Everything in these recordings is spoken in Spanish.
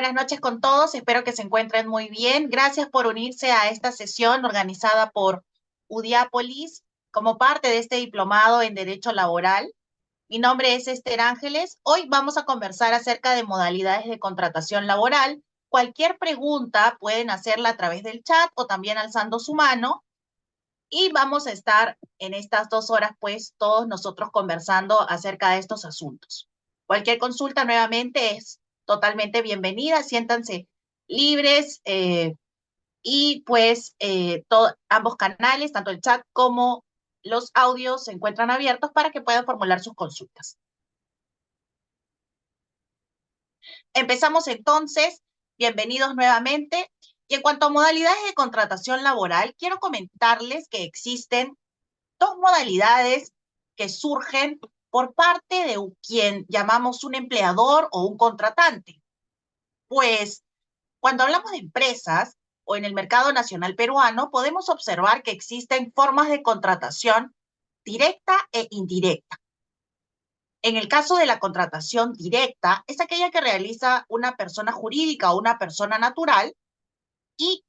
buenas noches con todos. Espero que se encuentren muy bien. Gracias por unirse a esta sesión organizada por Udiápolis como parte de este diplomado en Derecho Laboral. Mi nombre es Esther Ángeles. Hoy vamos a conversar acerca de modalidades de contratación laboral. Cualquier pregunta pueden hacerla a través del chat o también alzando su mano. Y vamos a estar en estas 2 horas, pues, todos nosotros conversando acerca de estos asuntos. Cualquier consulta nuevamente es totalmente bienvenida, siéntanse libres y pues ambos canales, tanto el chat como los audios, se encuentran abiertos para que puedan formular sus consultas. Empezamos entonces, bienvenidos nuevamente. Y en cuanto a modalidades de contratación laboral, quiero comentarles que existen dos modalidades que surgen por parte de quien llamamos un empleador o un contratante. Pues cuando hablamos de empresas o en el mercado nacional peruano, podemos observar que existen formas de contratación directa e indirecta. En el caso de la contratación directa, es aquella que realiza una persona jurídica o una persona natural y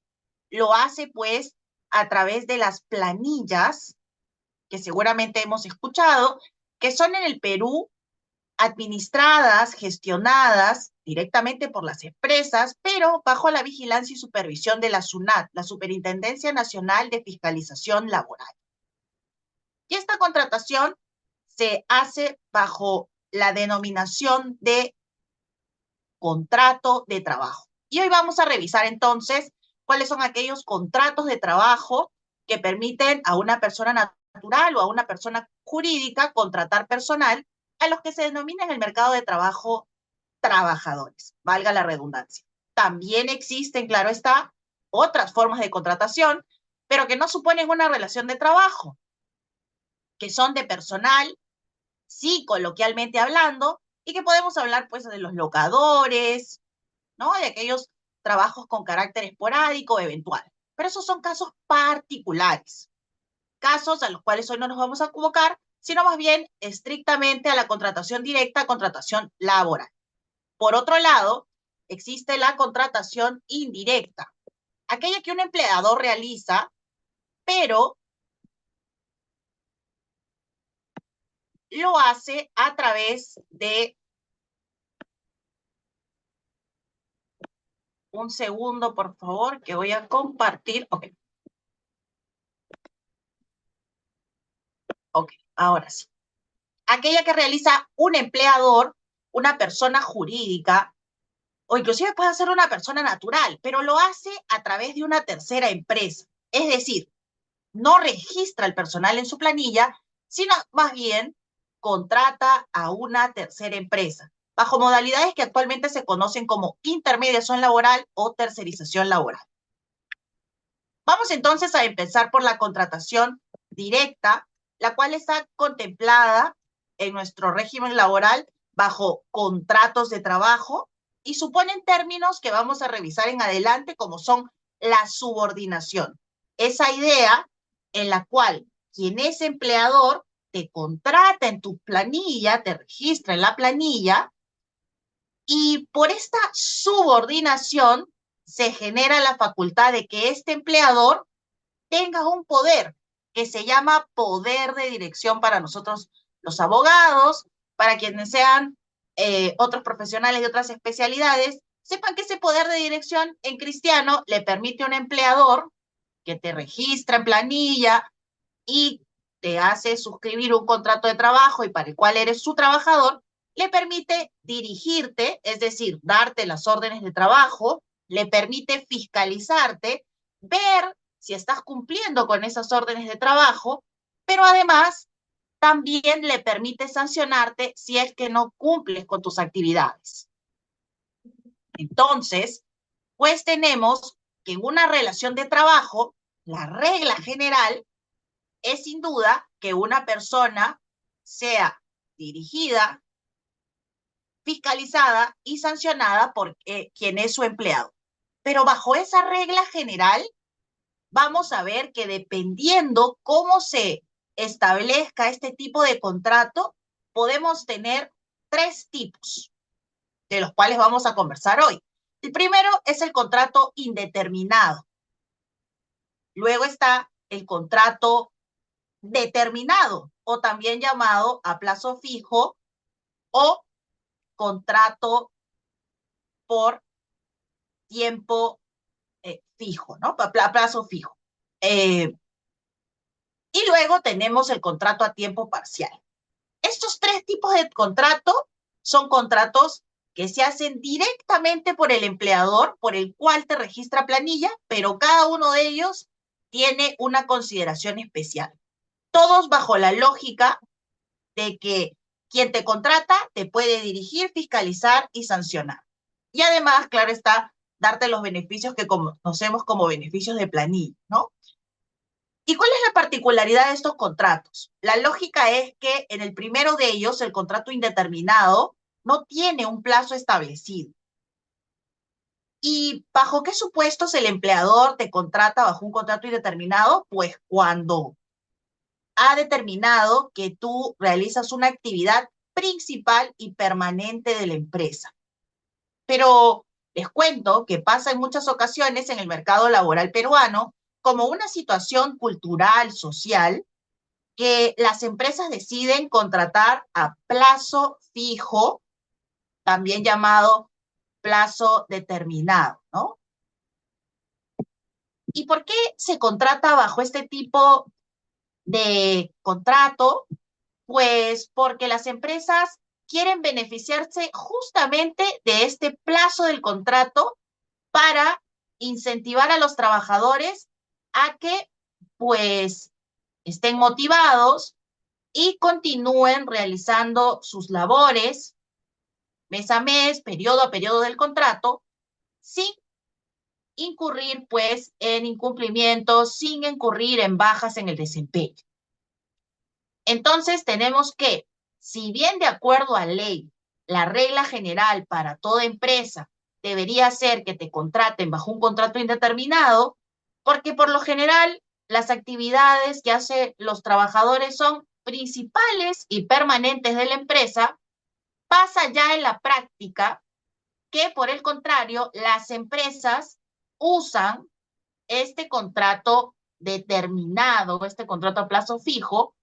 lo hace pues a través de las planillas que seguramente hemos escuchado, que son en el Perú administradas, gestionadas directamente por las empresas, pero bajo la vigilancia y supervisión de la SUNAT, la Superintendencia Nacional de Fiscalización Laboral. Y esta contratación se hace bajo la denominación de contrato de trabajo. Y hoy vamos a revisar entonces cuáles son aquellos contratos de trabajo que permiten a una persona natural o a una persona jurídica contratar personal a los que se denomina en el mercado de trabajo trabajadores, valga la redundancia. También existen, claro está, otras formas de contratación, pero que no suponen una relación de trabajo, que son de personal, sí, coloquialmente hablando, y que podemos hablar pues de los locadores, ¿no? De aquellos trabajos con carácter esporádico o eventual. Pero esos son casos particulares, casos a los cuales hoy no nos vamos a convocar, sino más bien estrictamente a la contratación directa, contratación laboral. Por otro lado, existe la contratación indirecta, aquella que un empleador realiza, pero lo hace a través de... Un segundo, por favor, que voy a compartir. Ok, ahora sí. Aquella que realiza un empleador, una persona jurídica, o inclusive puede ser una persona natural, pero lo hace a través de una tercera empresa. Es decir, no registra el personal en su planilla, sino más bien contrata a una tercera empresa, bajo modalidades que actualmente se conocen como intermediación laboral o tercerización laboral. Vamos entonces a empezar por la contratación directa, la cual está contemplada en nuestro régimen laboral bajo contratos de trabajo y suponen términos que vamos a revisar en adelante, como son la subordinación. Esa idea en la cual quien es empleador te contrata en tu planilla, te registra en la planilla, y por esta subordinación se genera la facultad de que este empleador tenga un poder que se llama poder de dirección para nosotros los abogados, para quienes sean otros profesionales de otras especialidades, sepan que ese poder de dirección en cristiano le permite a un empleador que te registra en planilla y te hace suscribir un contrato de trabajo y para el cual eres su trabajador, le permite dirigirte, es decir, darte las órdenes de trabajo, le permite fiscalizarte, ver si estás cumpliendo con esas órdenes de trabajo, pero además también le permite sancionarte si es que no cumples con tus actividades. Entonces, pues tenemos que en una relación de trabajo, la regla general es sin duda que una persona sea dirigida, fiscalizada y sancionada por quien es su empleado. Pero bajo esa regla general, vamos a ver que dependiendo cómo se establezca este tipo de contrato, podemos tener 3 tipos, de los cuales vamos a conversar hoy. El primero es el contrato indeterminado. Luego está el contrato determinado, o también llamado a plazo fijo o contrato por tiempo fijo, ¿no? A plazo fijo. Y luego tenemos el contrato a tiempo parcial. Estos tres tipos de contrato son contratos que se hacen directamente por el empleador, por el cual te registra planilla, pero cada uno de ellos tiene una consideración especial. Todos bajo la lógica de que quien te contrata te puede dirigir, fiscalizar y sancionar. Y además, claro está, darte los beneficios que conocemos como beneficios de planilla, ¿no? ¿Y cuál es la particularidad de estos contratos? La lógica es que en el primero de ellos, el contrato indeterminado, no tiene un plazo establecido. ¿Y bajo qué supuestos el empleador te contrata bajo un contrato indeterminado? Pues cuando ha determinado que tú realizas una actividad principal y permanente de la empresa. Pero les cuento que pasa en muchas ocasiones en el mercado laboral peruano como una situación cultural, social, que las empresas deciden contratar a plazo fijo, también llamado plazo determinado, ¿no? ¿Y por qué se contrata bajo este tipo de contrato? Pues porque las empresas quieren beneficiarse justamente de este plazo del contrato para incentivar a los trabajadores a que pues estén motivados y continúen realizando sus labores mes a mes, periodo a periodo del contrato, sin incurrir pues en incumplimientos, sin incurrir en bajas en el desempeño. Entonces tenemos que, si bien de acuerdo a ley, la regla general para toda empresa debería ser que te contraten bajo un contrato indeterminado, porque por lo general las actividades que hacen los trabajadores son principales y permanentes de la empresa, pasa ya en la práctica que, por el contrario, las empresas usan este contrato determinado, este contrato a plazo fijo,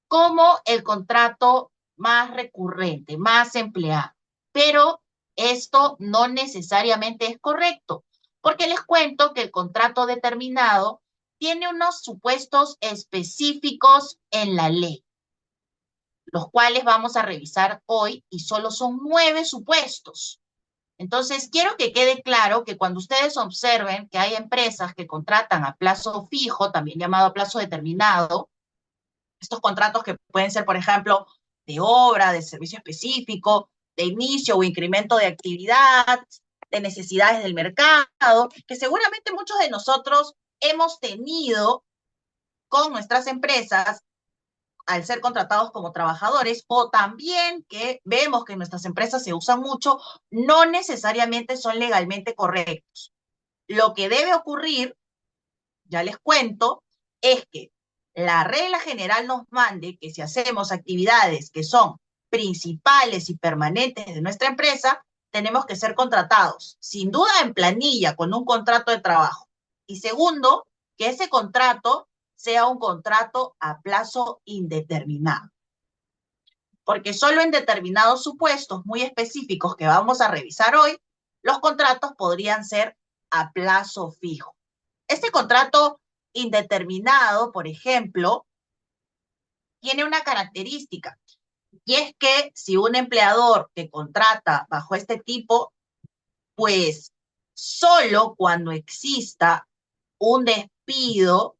como el contrato más recurrente, más empleado. Pero esto no necesariamente es correcto, porque les cuento que el contrato determinado tiene unos supuestos específicos en la ley, los cuales vamos a revisar hoy y solo son 9 supuestos. Entonces, quiero que quede claro que cuando ustedes observen que hay empresas que contratan a plazo fijo, también llamado a plazo determinado, estos contratos que pueden ser, por ejemplo, de obra, de servicio específico, de inicio o incremento de actividad, de necesidades del mercado, que seguramente muchos de nosotros hemos tenido con nuestras empresas al ser contratados como trabajadores, o también que vemos que nuestras empresas se usan mucho, no necesariamente son legalmente correctos. Lo que debe ocurrir, ya les cuento, es que la regla general nos mande que si hacemos actividades que son principales y permanentes de nuestra empresa, tenemos que ser contratados, sin duda en planilla, con un contrato de trabajo. Y segundo, que ese contrato sea un contrato a plazo indeterminado. Porque solo en determinados supuestos muy específicos que vamos a revisar hoy, los contratos podrían ser a plazo fijo. Este contrato indeterminado, por ejemplo, tiene una característica, y es que si un empleador que contrata bajo este tipo, pues solo cuando exista un despido,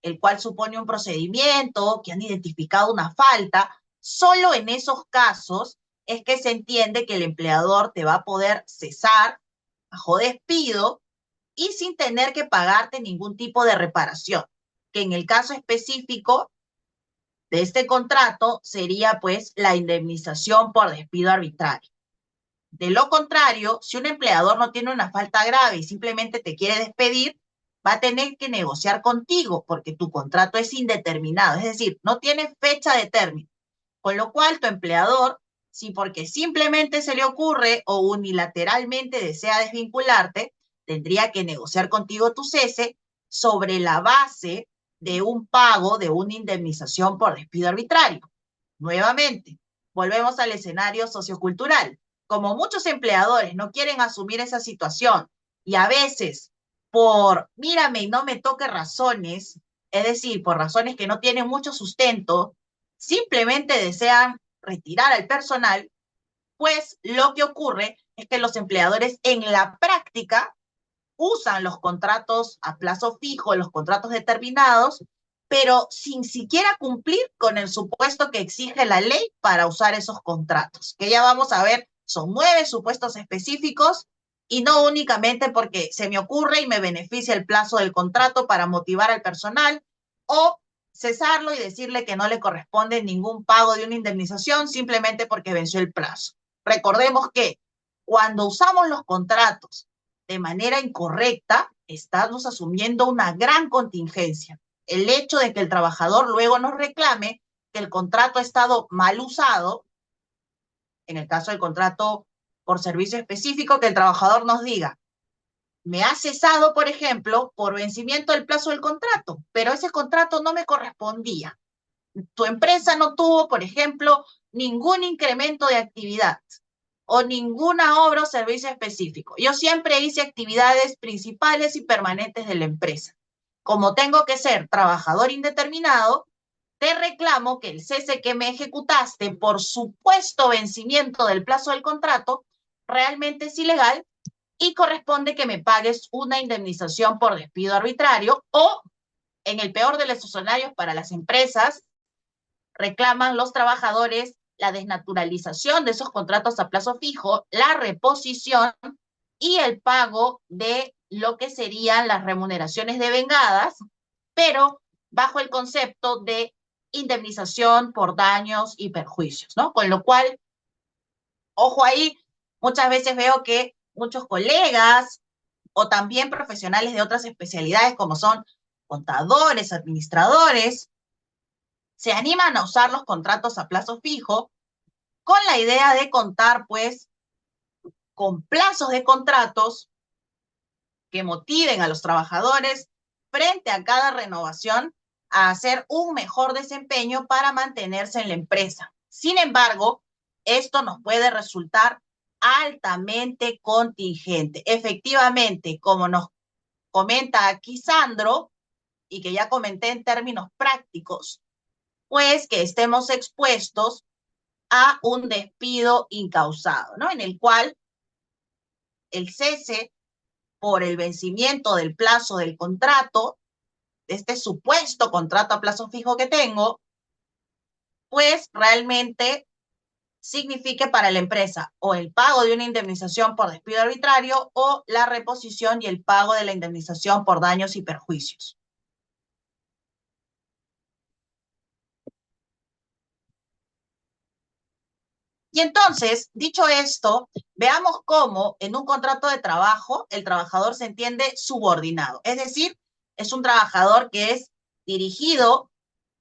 el cual supone un procedimiento, que han identificado una falta, solo en esos casos es que se entiende que el empleador te va a poder cesar bajo despido y sin tener que pagarte ningún tipo de reparación, que en el caso específico de este contrato sería pues la indemnización por despido arbitrario. De lo contrario, si un empleador no tiene una falta grave y simplemente te quiere despedir, va a tener que negociar contigo porque tu contrato es indeterminado, es decir, no tiene fecha de término, con lo cual tu empleador si porque simplemente se le ocurre o unilateralmente desea desvincularte, tendría que negociar contigo tu cese sobre la base de un pago de una indemnización por despido arbitrario. Nuevamente, volvemos al escenario sociocultural. Como muchos empleadores no quieren asumir esa situación y a veces por mírame y no me toque razones, es decir, por razones que no tienen mucho sustento, simplemente desean retirar al personal, pues lo que ocurre es que los empleadores en la práctica usan los contratos a plazo fijo, los contratos determinados, pero sin siquiera cumplir con el supuesto que exige la ley para usar esos contratos, que ya vamos a ver, son 9 supuestos específicos y no únicamente porque se me ocurre y me beneficia el plazo del contrato para motivar al personal o cesarlo y decirle que no le corresponde ningún pago de una indemnización simplemente porque venció el plazo. Recordemos que cuando usamos los contratos de manera incorrecta, estamos asumiendo una gran contingencia. El hecho de que el trabajador luego nos reclame que el contrato ha estado mal usado, en el caso del contrato por servicio específico, que el trabajador nos diga, me ha cesado, por ejemplo, por vencimiento del plazo del contrato, pero ese contrato no me correspondía. Tu empresa no tuvo, por ejemplo, ningún incremento de actividad o ninguna obra o servicio específico. Yo siempre hice actividades principales y permanentes de la empresa. Como tengo que ser trabajador indeterminado, te reclamo que el cese que me ejecutaste por supuesto vencimiento del plazo del contrato realmente es ilegal y corresponde que me pagues una indemnización por despido arbitrario o, en el peor de los escenarios para las empresas, reclaman los trabajadores la desnaturalización de esos contratos a plazo fijo, la reposición y el pago de lo que serían las remuneraciones devengadas, pero bajo el concepto de indemnización por daños y perjuicios, ¿no? Con lo cual, ojo ahí, muchas veces veo que muchos colegas o también profesionales de otras especialidades como son contadores, administradores, se animan a usar los contratos a plazo fijo con la idea de contar, pues, con plazos de contratos que motiven a los trabajadores frente a cada renovación a hacer un mejor desempeño para mantenerse en la empresa. Sin embargo, esto nos puede resultar altamente contingente. Efectivamente, como nos comenta aquí Sandro, y que ya comenté en términos prácticos, pues que estemos expuestos a un despido incausado, ¿no? En el cual el cese por el vencimiento del plazo del contrato, de este supuesto contrato a plazo fijo que tengo, pues realmente signifique para la empresa o el pago de una indemnización por despido arbitrario o la reposición y el pago de la indemnización por daños y perjuicios. Y entonces, dicho esto, veamos cómo en un contrato de trabajo el trabajador se entiende subordinado. Es decir, es un trabajador que es dirigido,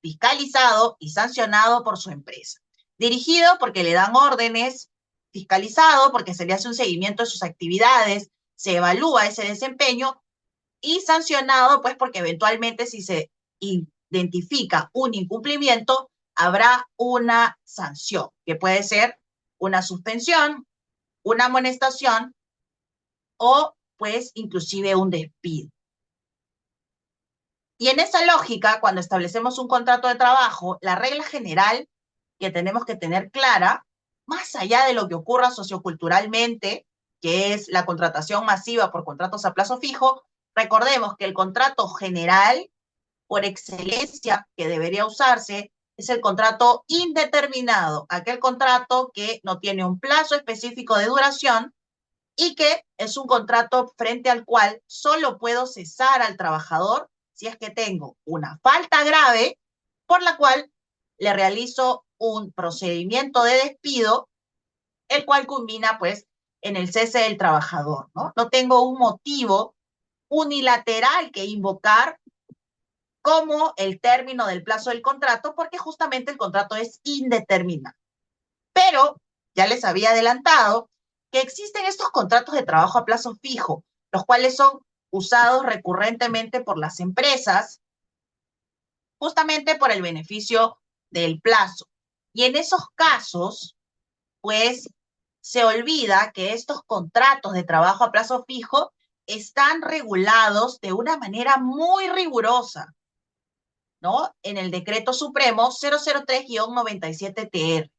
fiscalizado y sancionado por su empresa. Dirigido porque le dan órdenes, fiscalizado porque se le hace un seguimiento de sus actividades, se evalúa ese desempeño y sancionado pues porque eventualmente si se identifica un incumplimiento, habrá una sanción, que puede ser una suspensión, una amonestación o pues inclusive un despido. Y en esa lógica, cuando establecemos un contrato de trabajo, la regla general que tenemos que tener clara, más allá de lo que ocurra socioculturalmente, que es la contratación masiva por contratos a plazo fijo, recordemos que el contrato general por excelencia que debería usarse es el contrato indeterminado, aquel contrato que no tiene un plazo específico de duración y que es un contrato frente al cual solo puedo cesar al trabajador si es que tengo una falta grave por la cual le realizo un procedimiento de despido, el cual culmina pues en el cese del trabajador, ¿no? No tengo un motivo unilateral que invocar como el término del plazo del contrato, porque justamente el contrato es indeterminado. Pero ya les había adelantado que existen estos contratos de trabajo a plazo fijo, los cuales son usados recurrentemente por las empresas justamente por el beneficio del plazo. Y en esos casos, pues se olvida que estos contratos de trabajo a plazo fijo están regulados de una manera muy rigurosa, ¿no? En el Decreto Supremo 003-97-TR.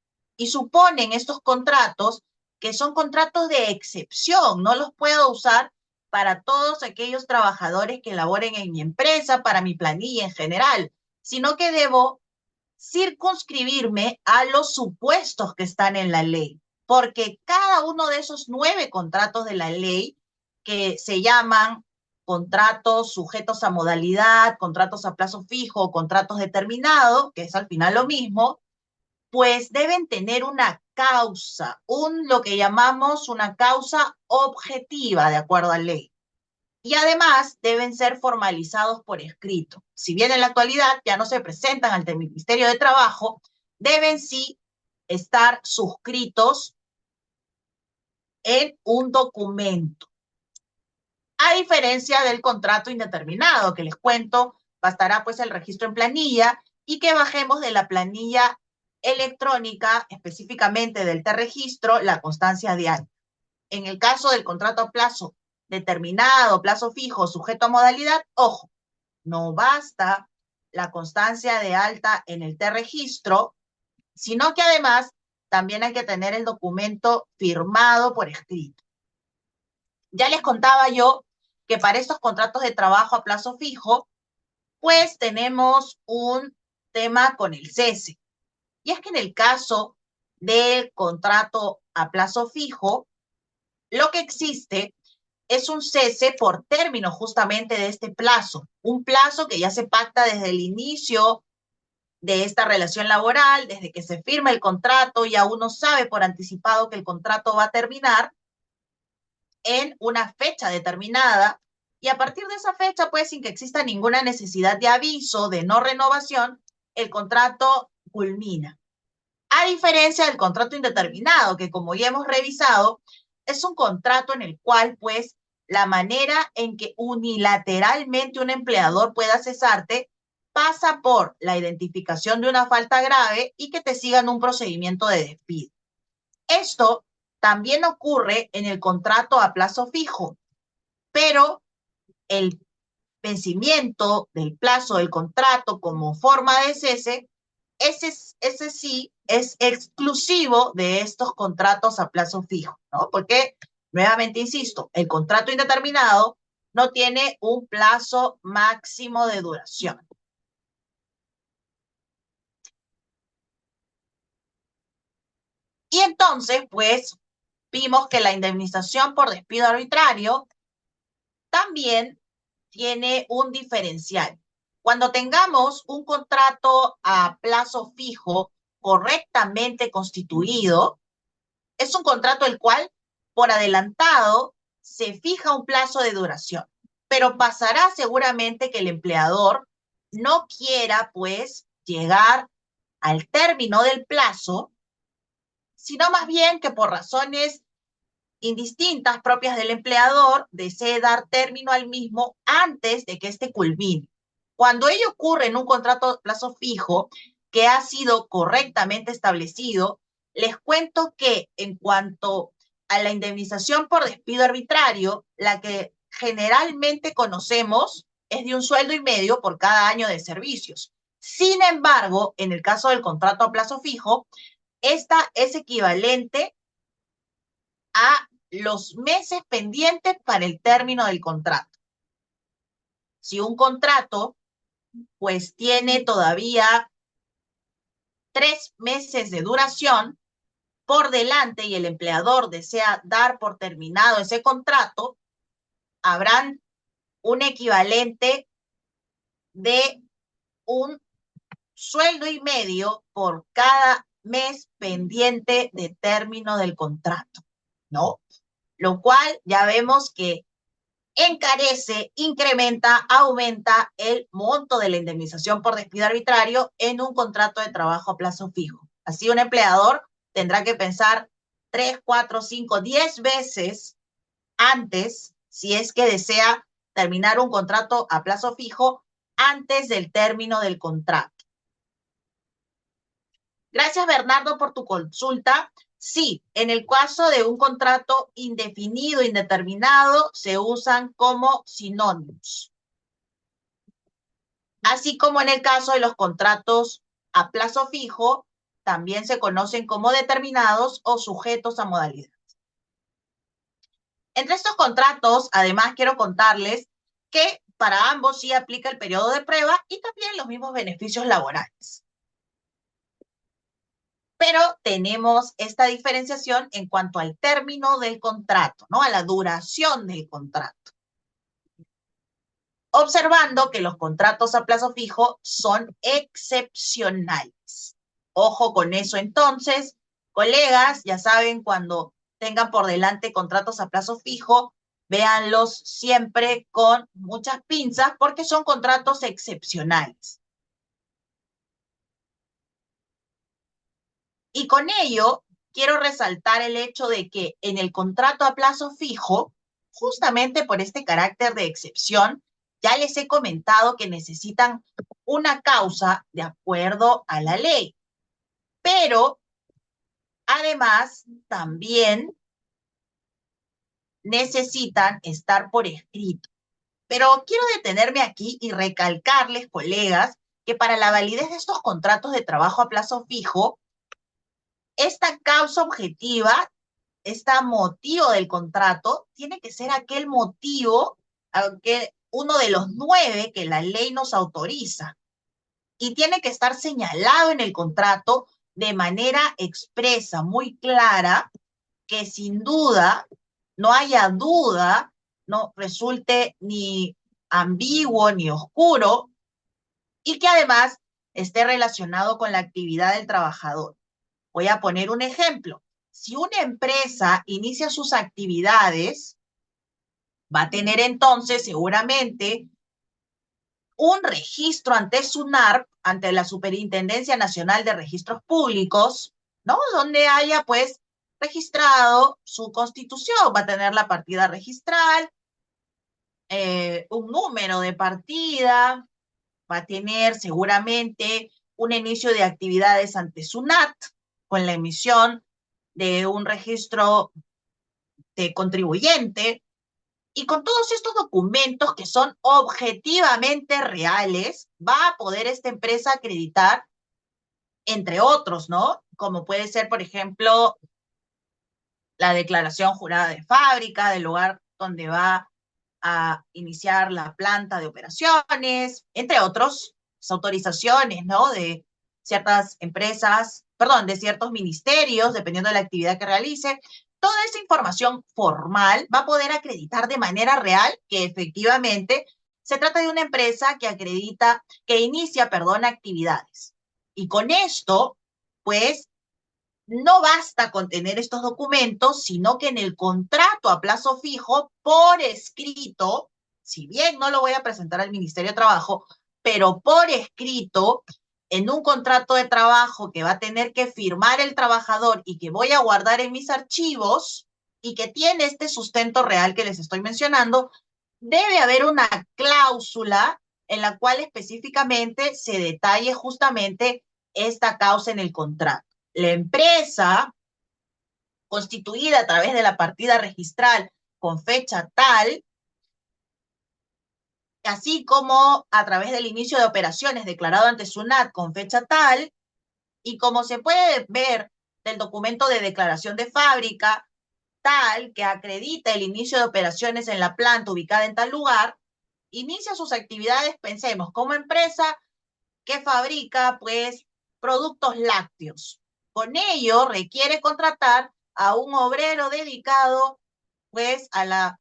Y suponen estos contratos que son contratos de excepción, no los puedo usar para todos aquellos trabajadores que laboren en mi empresa, para mi planilla en general, sino que debo circunscribirme a los supuestos que están en la ley, porque cada uno de esos 9 contratos de la ley que se llaman contratos sujetos a modalidad, contratos a plazo fijo, contratos determinados, que es al final lo mismo, pues deben tener una causa, lo que llamamos una causa objetiva de acuerdo a ley. Y además deben ser formalizados por escrito. Si bien en la actualidad ya no se presentan ante el Ministerio de Trabajo, deben sí estar suscritos en un documento. A diferencia del contrato indeterminado, que les cuento, bastará pues el registro en planilla y que bajemos de la planilla electrónica, específicamente del T-Registro, la constancia de acta. En el caso del contrato a plazo determinado, plazo fijo, sujeto a modalidad, ojo, no basta la constancia de alta en el T-Registro, sino que además también hay que tener el documento firmado por escrito. Ya les contaba yo que para estos contratos de trabajo a plazo fijo, pues tenemos un tema con el cese. Y es que en el caso del contrato a plazo fijo, lo que existe es un cese por término justamente de este plazo, un plazo que ya se pacta desde el inicio de esta relación laboral, desde que se firma el contrato, ya uno sabe por anticipado que el contrato va a terminar en una fecha determinada y a partir de esa fecha, pues sin que exista ninguna necesidad de aviso, de no renovación, el contrato culmina. A diferencia del contrato indeterminado, que como ya hemos revisado, es un contrato en el cual, pues, la manera en que unilateralmente un empleador pueda cesarte pasa por la identificación de una falta grave y que te sigan un procedimiento de despido. Esto también ocurre en el contrato a plazo fijo, pero el vencimiento del plazo del contrato como forma de cese, ese sí es exclusivo de estos contratos a plazo fijo, ¿no? Porque, nuevamente insisto, el contrato indeterminado no tiene un plazo máximo de duración. Y entonces, pues, vimos que la indemnización por despido arbitrario también tiene un diferencial. Cuando tengamos un contrato a plazo fijo correctamente constituido, es un contrato el cual, por adelantado, se fija un plazo de duración, pero pasará seguramente que el empleador no quiera, pues, llegar al término del plazo, sino más bien que por razones indistintas propias del empleador desee dar término al mismo antes de que éste culmine. Cuando ello ocurre en un contrato a plazo fijo que ha sido correctamente establecido, les cuento que en cuanto a la indemnización por despido arbitrario, la que generalmente conocemos es de 1,5 sueldos por cada año de servicios. Sin embargo, en el caso del contrato a plazo fijo, esta es equivalente a los meses pendientes para el término del contrato. Si un contrato, pues tiene todavía 3 meses de duración por delante y el empleador desea dar por terminado ese contrato, habrán un equivalente de 1,5 sueldos por cada mes pendiente de término del contrato, ¿no? Lo cual ya vemos que encarece, incrementa, aumenta el monto de la indemnización por despido arbitrario en un contrato de trabajo a plazo fijo. Así un empleador tendrá que pensar 3, 4, 5, 10 veces antes, si es que desea terminar un contrato a plazo fijo antes del término del contrato. Gracias, Bernardo, por tu consulta. Sí, en el caso de un contrato indefinido, indeterminado, se usan como sinónimos. Así como en el caso de los contratos a plazo fijo, también se conocen como determinados o sujetos a modalidad. Entre estos contratos, además, quiero contarles que para ambos sí aplica el periodo de prueba y también los mismos beneficios laborales. Pero tenemos esta diferenciación en cuanto al término del contrato, ¿no? A la duración del contrato. Observando que los contratos a plazo fijo son excepcionales. Ojo con eso entonces, colegas, ya saben, cuando tengan por delante contratos a plazo fijo, véanlos siempre con muchas pinzas porque son contratos excepcionales. Y con ello, quiero resaltar el hecho de que en el contrato a plazo fijo, justamente por este carácter de excepción, ya les he comentado que necesitan una causa de acuerdo a la ley. Pero, además, también necesitan estar por escrito. Pero quiero detenerme aquí y recalcarles, colegas, que para la validez de estos contratos de trabajo a plazo fijo, esta causa objetiva, este motivo del contrato, tiene que ser aquel motivo, aunque uno de los 9 que la ley nos autoriza. Y tiene que estar señalado en el contrato de manera expresa, muy clara, que sin duda, no haya duda, no resulte ni ambiguo ni oscuro, y que además esté relacionado con la actividad del trabajador. Voy a poner un ejemplo. Si una empresa inicia sus actividades, va a tener entonces seguramente un registro ante SUNARP, ante la Superintendencia Nacional de Registros Públicos, ¿no? Donde haya pues registrado su constitución, va a tener la partida registral, un número de partida, va a tener seguramente un inicio de actividades ante SUNAT con la emisión de un registro de contribuyente, y con todos estos documentos que son objetivamente reales, va a poder esta empresa acreditar, entre otros, ¿no? Como puede ser, por ejemplo, la declaración jurada de fábrica del lugar donde va a iniciar la planta de operaciones, entre otros, las autorizaciones, ¿no? De ciertas empresas, perdón, de ciertos ministerios, dependiendo de la actividad que realice. Toda esa información formal va a poder acreditar de manera real que efectivamente se trata de una empresa que acredita, que inicia, perdón, actividades. Y con esto, pues, no basta con tener estos documentos, sino que en el contrato a plazo fijo, por escrito, si bien no lo voy a presentar al Ministerio de Trabajo, pero por escrito, en un contrato de trabajo que va a tener que firmar el trabajador y que voy a guardar en mis archivos y que tiene este sustento real que les estoy mencionando, debe haber una cláusula en la cual específicamente se detalle justamente esta causa en el contrato. La empresa constituida a través de la partida registral con fecha tal, así como a través del inicio de operaciones declarado ante SUNAT con fecha tal, y como se puede ver del documento de declaración de fábrica tal que acredita el inicio de operaciones en la planta ubicada en tal lugar, inicia sus actividades, pensemos, como empresa que fabrica pues productos lácteos. Con ello requiere contratar a un obrero dedicado pues a la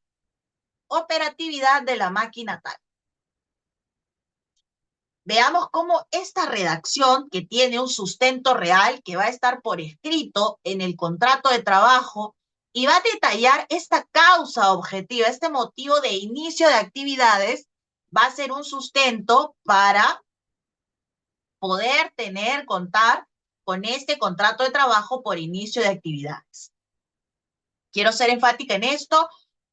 operatividad de la máquina tal. Veamos cómo esta redacción, que tiene un sustento real, que va a estar por escrito en el contrato de trabajo, y va a detallar esta causa objetiva, este motivo de inicio de actividades, va a ser un sustento para poder contar con este contrato de trabajo por inicio de actividades. Quiero ser enfática en esto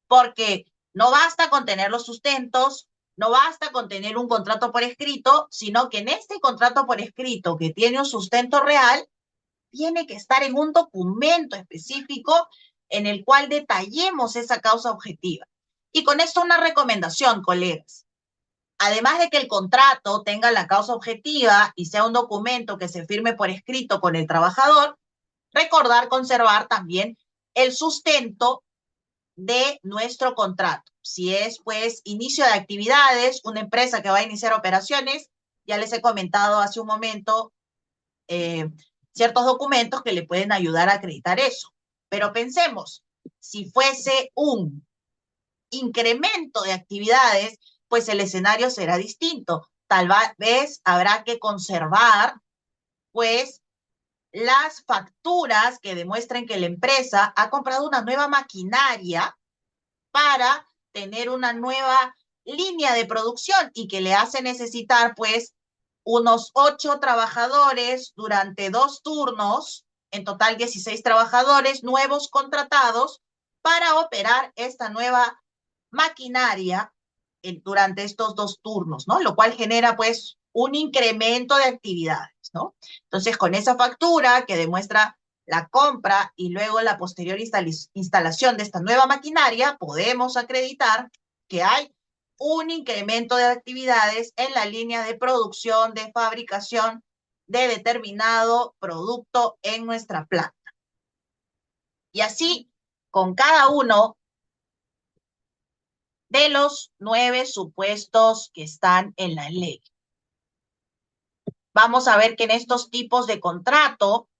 porque no basta con tener los sustentos, no basta con tener un contrato por escrito, sino que en este contrato por escrito que tiene un sustento real, tiene que estar en un documento específico en el cual detallemos esa causa objetiva. Y con esto una recomendación, colegas. Además de que el contrato tenga la causa objetiva y sea un documento que se firme por escrito con el trabajador, recordar conservar también el sustento de nuestro contrato. Si es, pues, inicio de actividades, una empresa que va a iniciar operaciones, ya les he comentado hace un momento ciertos documentos que le pueden ayudar a acreditar eso. Pero pensemos, si fuese un incremento de actividades, pues el escenario será distinto. Tal vez habrá que conservar, pues, las facturas que demuestren que la empresa ha comprado una nueva maquinaria para tener una nueva línea de producción y que le hace necesitar, pues, unos 8 trabajadores durante 2 turnos, en total 16 trabajadores nuevos contratados para operar esta nueva maquinaria durante estos 2 turnos, ¿no? Lo cual genera, pues, un incremento de actividades, ¿no? Entonces, con esa factura que demuestra la compra y luego la posterior instalación de esta nueva maquinaria, podemos acreditar que hay un incremento de actividades en la línea de producción, de fabricación de determinado producto en nuestra planta. Y así, con cada uno de los 9 supuestos que están en la ley. Vamos a ver que en estos tipos de contrato,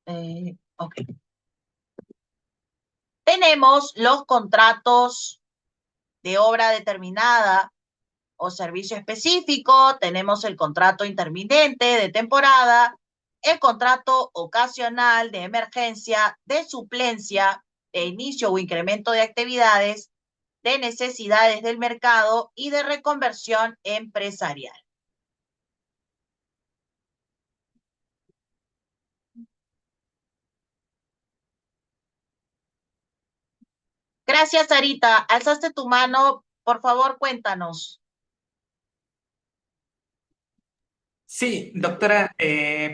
okay, tenemos los contratos de obra determinada o servicio específico, tenemos el contrato intermitente de temporada, el contrato ocasional de emergencia, de suplencia, de inicio o incremento de actividades, de necesidades del mercado y de reconversión empresarial. Gracias, Sarita. Alzaste tu mano. Por favor, cuéntanos. Sí, doctora,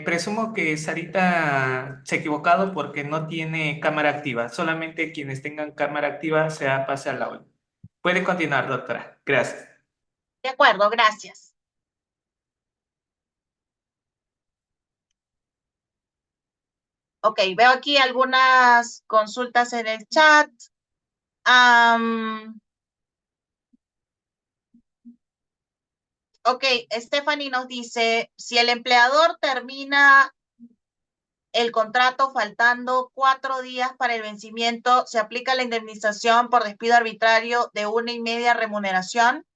presumo que Sarita se ha equivocado porque no tiene cámara activa. Solamente quienes tengan cámara activa se pase al aula. Puede continuar, doctora. Gracias. De acuerdo, gracias. Ok, veo aquí algunas consultas en el chat. Ok, Stephanie nos dice, si el empleador termina el contrato faltando 4 días para el vencimiento, ¿se aplica la indemnización por despido arbitrario de 1,5 remuneración?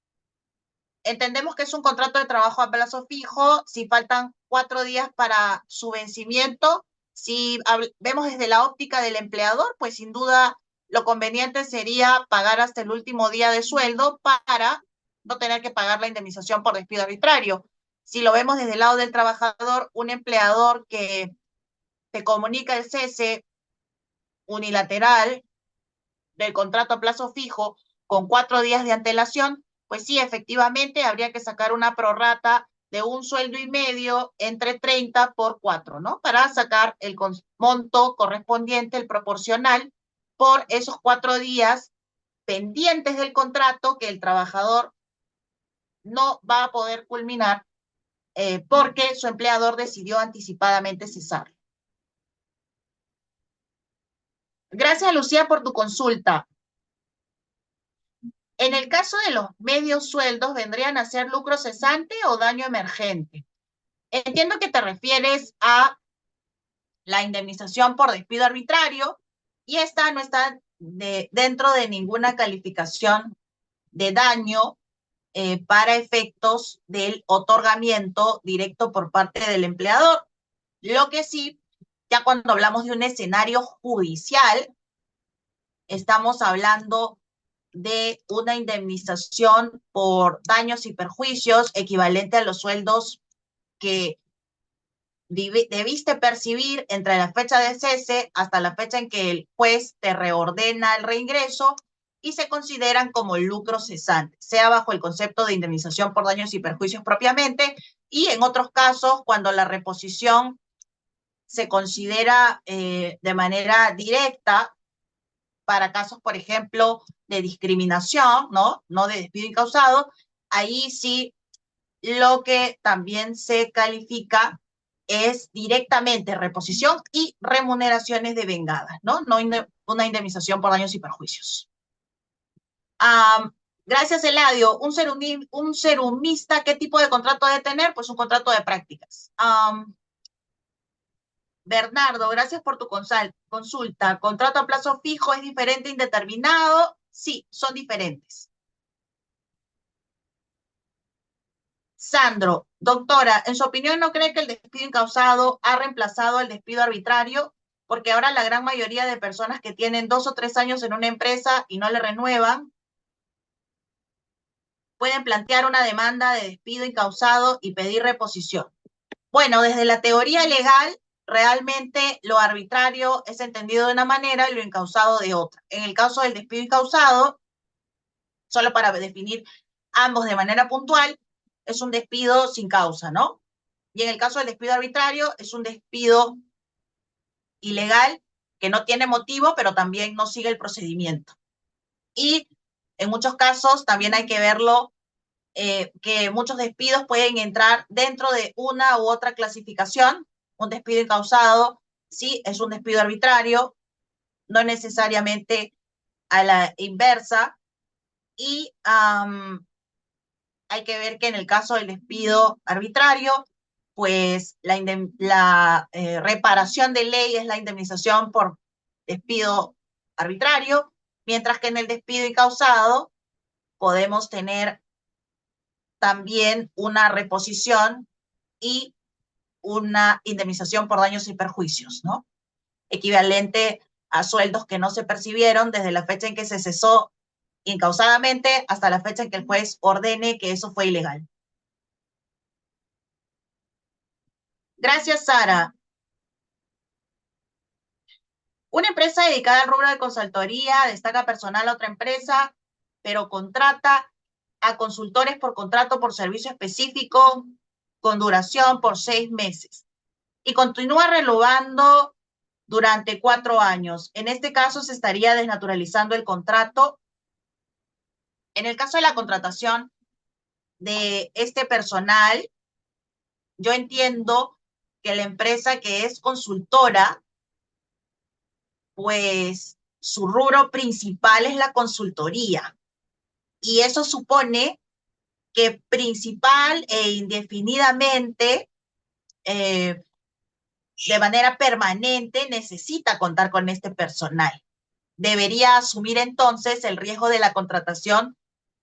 Entendemos que es un contrato de trabajo a plazo fijo. Si faltan 4 días para su vencimiento, si vemos desde la óptica del empleador, pues sin duda lo conveniente sería pagar hasta el último día de sueldo para no tener que pagar la indemnización por despido arbitrario. Si lo vemos desde el lado del trabajador, un empleador que te comunica el cese unilateral del contrato a plazo fijo con 4 días de antelación, pues sí, efectivamente habría que sacar una prorrata de 1,5 sueldos entre 30 por 4, ¿no? Para sacar el monto correspondiente, el proporcional, por esos 4 días pendientes del contrato que el trabajador no va a poder culminar porque su empleador decidió anticipadamente cesar. Gracias, Lucía, por tu consulta. En el caso de los medios sueldos, ¿vendrían a ser lucro cesante o daño emergente? Entiendo que te refieres a la indemnización por despido arbitrario y esta no está dentro de ninguna calificación de daño para efectos del otorgamiento directo por parte del empleador. Lo que sí, ya cuando hablamos de un escenario judicial, estamos hablando de una indemnización por daños y perjuicios equivalente a los sueldos que debiste percibir entre la fecha de cese hasta la fecha en que el juez te reordena el reingreso y se consideran como lucro cesante, sea bajo el concepto de indemnización por daños y perjuicios propiamente, y en otros casos, cuando la reposición se considera de manera directa para casos, por ejemplo, de discriminación, ¿no? No de despido incausado, ahí sí lo que también se califica es directamente reposición y remuneraciones de vengadas, ¿no? No una indemnización por daños y perjuicios. Gracias, Eladio. Un serumista, ¿qué tipo de contrato debe tener? Pues un contrato de prácticas. Bernardo, gracias por tu consulta. ¿Contrato a plazo fijo es diferente a indeterminado? Sí, son diferentes. Sandro, doctora, en su opinión, ¿no cree que el despido incausado ha reemplazado el despido arbitrario? Porque ahora la gran mayoría de personas que tienen 2 o 3 años en una empresa y no le renuevan, pueden plantear una demanda de despido incausado y pedir reposición. Bueno, desde la teoría legal, realmente lo arbitrario es entendido de una manera y lo incausado de otra. En el caso del despido incausado, solo para definir ambos de manera puntual, es un despido sin causa, ¿no? Y en el caso del despido arbitrario, es un despido ilegal que no tiene motivo, pero también no sigue el procedimiento. Y en muchos casos también hay que verlo, que muchos despidos pueden entrar dentro de una u otra clasificación. Un despido incausado, sí, es un despido arbitrario, no necesariamente a la inversa. Y hay que ver que en el caso del despido arbitrario, pues la reparación de ley es la indemnización por despido arbitrario, mientras que en el despido incausado podemos tener también una reposición y una indemnización por daños y perjuicios, ¿no? Equivalente a sueldos que no se percibieron desde la fecha en que se cesó incausadamente hasta la fecha en que el juez ordene que eso fue ilegal. Gracias, Sara. Una empresa dedicada al rubro de consultoría destaca personal a otra empresa, pero contrata a consultores por contrato por servicio específico con duración por 6 meses y continúa renovando durante 4 años. En este caso se estaría desnaturalizando el contrato. En el caso de la contratación de este personal, yo entiendo que la empresa que es consultora, pues su rubro principal es la consultoría. Y eso supone que principal e indefinidamente, de manera permanente, necesita contar con este personal. Debería asumir entonces el riesgo de la contratación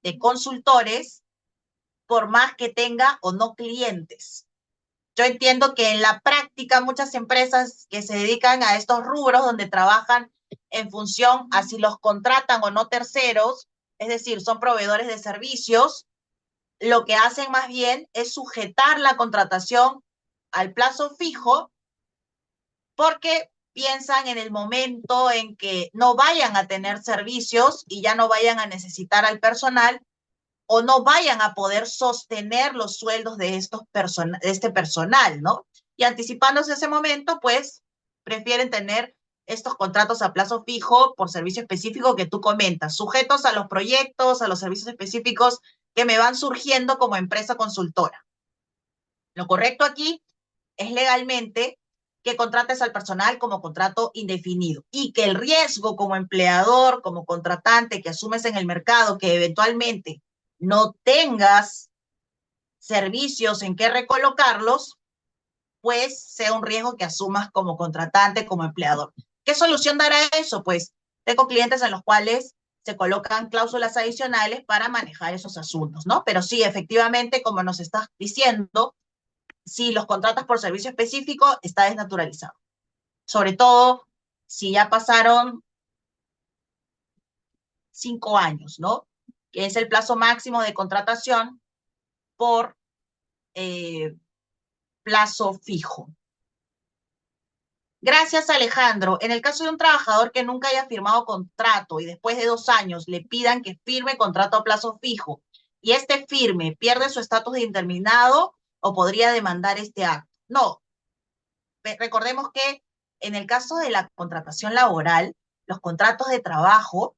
de consultores por más que tenga o no clientes. Yo entiendo que en la práctica muchas empresas que se dedican a estos rubros donde trabajan en función a si los contratan o no terceros, es decir, son proveedores de servicios, lo que hacen más bien es sujetar la contratación al plazo fijo porque piensan en el momento en que no vayan a tener servicios y ya no vayan a necesitar al personal o no vayan a poder sostener los sueldos de este personal, ¿no? Y anticipándose ese momento, pues prefieren tener estos contratos a plazo fijo por servicio específico que tú comentas, sujetos a los proyectos, a los servicios específicos que me van surgiendo como empresa consultora. Lo correcto aquí es legalmente que contrates al personal como contrato indefinido y que el riesgo como empleador, como contratante que asumes en el mercado, que eventualmente no tengas servicios en que recolocarlos, pues sea un riesgo que asumas como contratante, como empleador. ¿Qué solución dará eso? Pues tengo clientes en los cuales se colocan cláusulas adicionales para manejar esos asuntos, ¿no? Pero sí, efectivamente, como nos estás diciendo, si los contratas por servicio específico, está desnaturalizado. Sobre todo si ya pasaron 5 años, ¿no? Que es el plazo máximo de contratación por plazo fijo. Gracias, Alejandro. En el caso de un trabajador que nunca haya firmado contrato y después de 2 años le pidan que firme contrato a plazo fijo y este firme, pierde su estatus de indeterminado o podría demandar este acto. No, recordemos que en el caso de la contratación laboral, los contratos de trabajo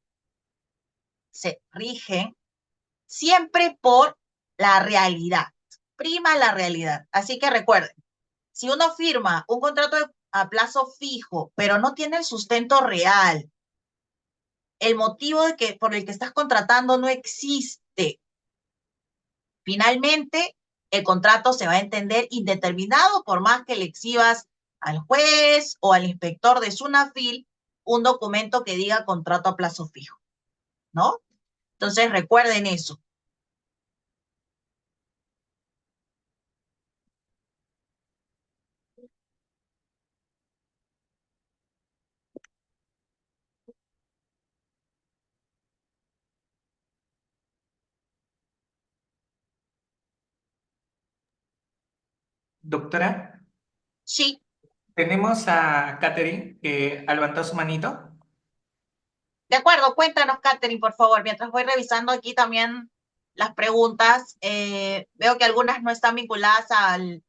se rigen siempre por la realidad. Prima la realidad. Así que recuerden, si uno firma un contrato a plazo fijo, pero no tiene el sustento real, el motivo por el que estás contratando no existe, finalmente el contrato se va a entender indeterminado por más que le exhibas al juez o al inspector de Sunafil un documento que diga contrato a plazo fijo, ¿no? Entonces recuerden eso. Doctora, Sí, tenemos a Catherine que ha levantado su manito. de acuerdo, cuéntanos, Katherine, por favor, mientras voy revisando aquí también las preguntas. Veo que algunas no están vinculadas al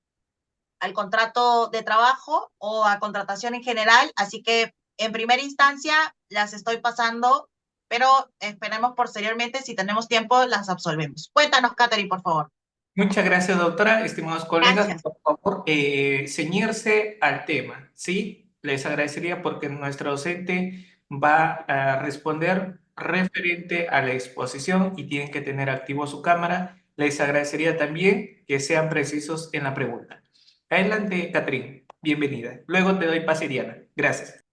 contrato de trabajo o a contratación en general, así que en primera instancia las estoy pasando, pero esperemos posteriormente, si tenemos tiempo, las absolvemos. Cuéntanos, Katherine, por favor. Muchas gracias, doctora. Estimados colegas, Gracias. por favor, ceñirse al tema, ¿sí? Les agradecería porque nuestro docente va a responder referente a la exposición y tienen que tener activo su cámara. Les agradecería también que sean precisos en la pregunta. Adelante, Catrín. Bienvenida. Luego te doy pase, Diana. Gracias.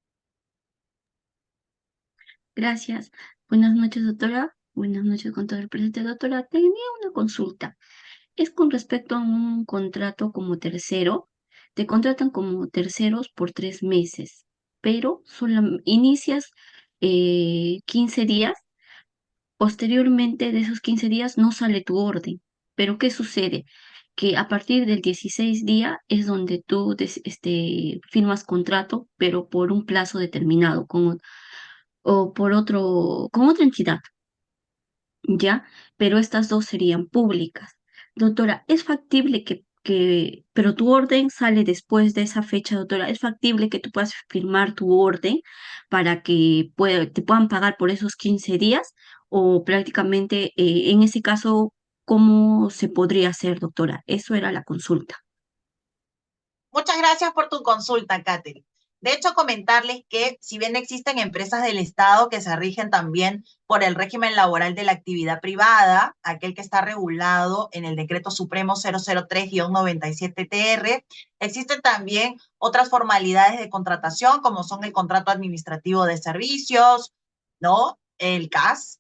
Gracias. Buenas noches, doctora. Buenas noches con todo el presente, doctora. Tenía una consulta. Es con respecto a un contrato como tercero. Te contratan como terceros por 3 meses, pero inicias 15 días. Posteriormente de esos 15 días no sale tu orden. Pero ¿qué sucede? Que a partir del 16 día es donde tú firmas contrato, pero por un plazo determinado, o con otra entidad, ¿ya? Pero estas dos serían públicas. Doctora, ¿es factible pero tu orden sale después de esa fecha, doctora? ¿Es factible que tú puedas firmar tu orden para que te puedan pagar por esos 15 días? O prácticamente, en ese caso, ¿cómo se podría hacer, doctora? Eso era la consulta. Muchas gracias por tu consulta, Katherine. De hecho, comentarles que si bien existen empresas del Estado que se rigen también por el régimen laboral de la actividad privada, aquel que está regulado en el Decreto Supremo 003-97-TR, existen también otras formalidades de contratación, como son el contrato administrativo de servicios, ¿no? El CAS,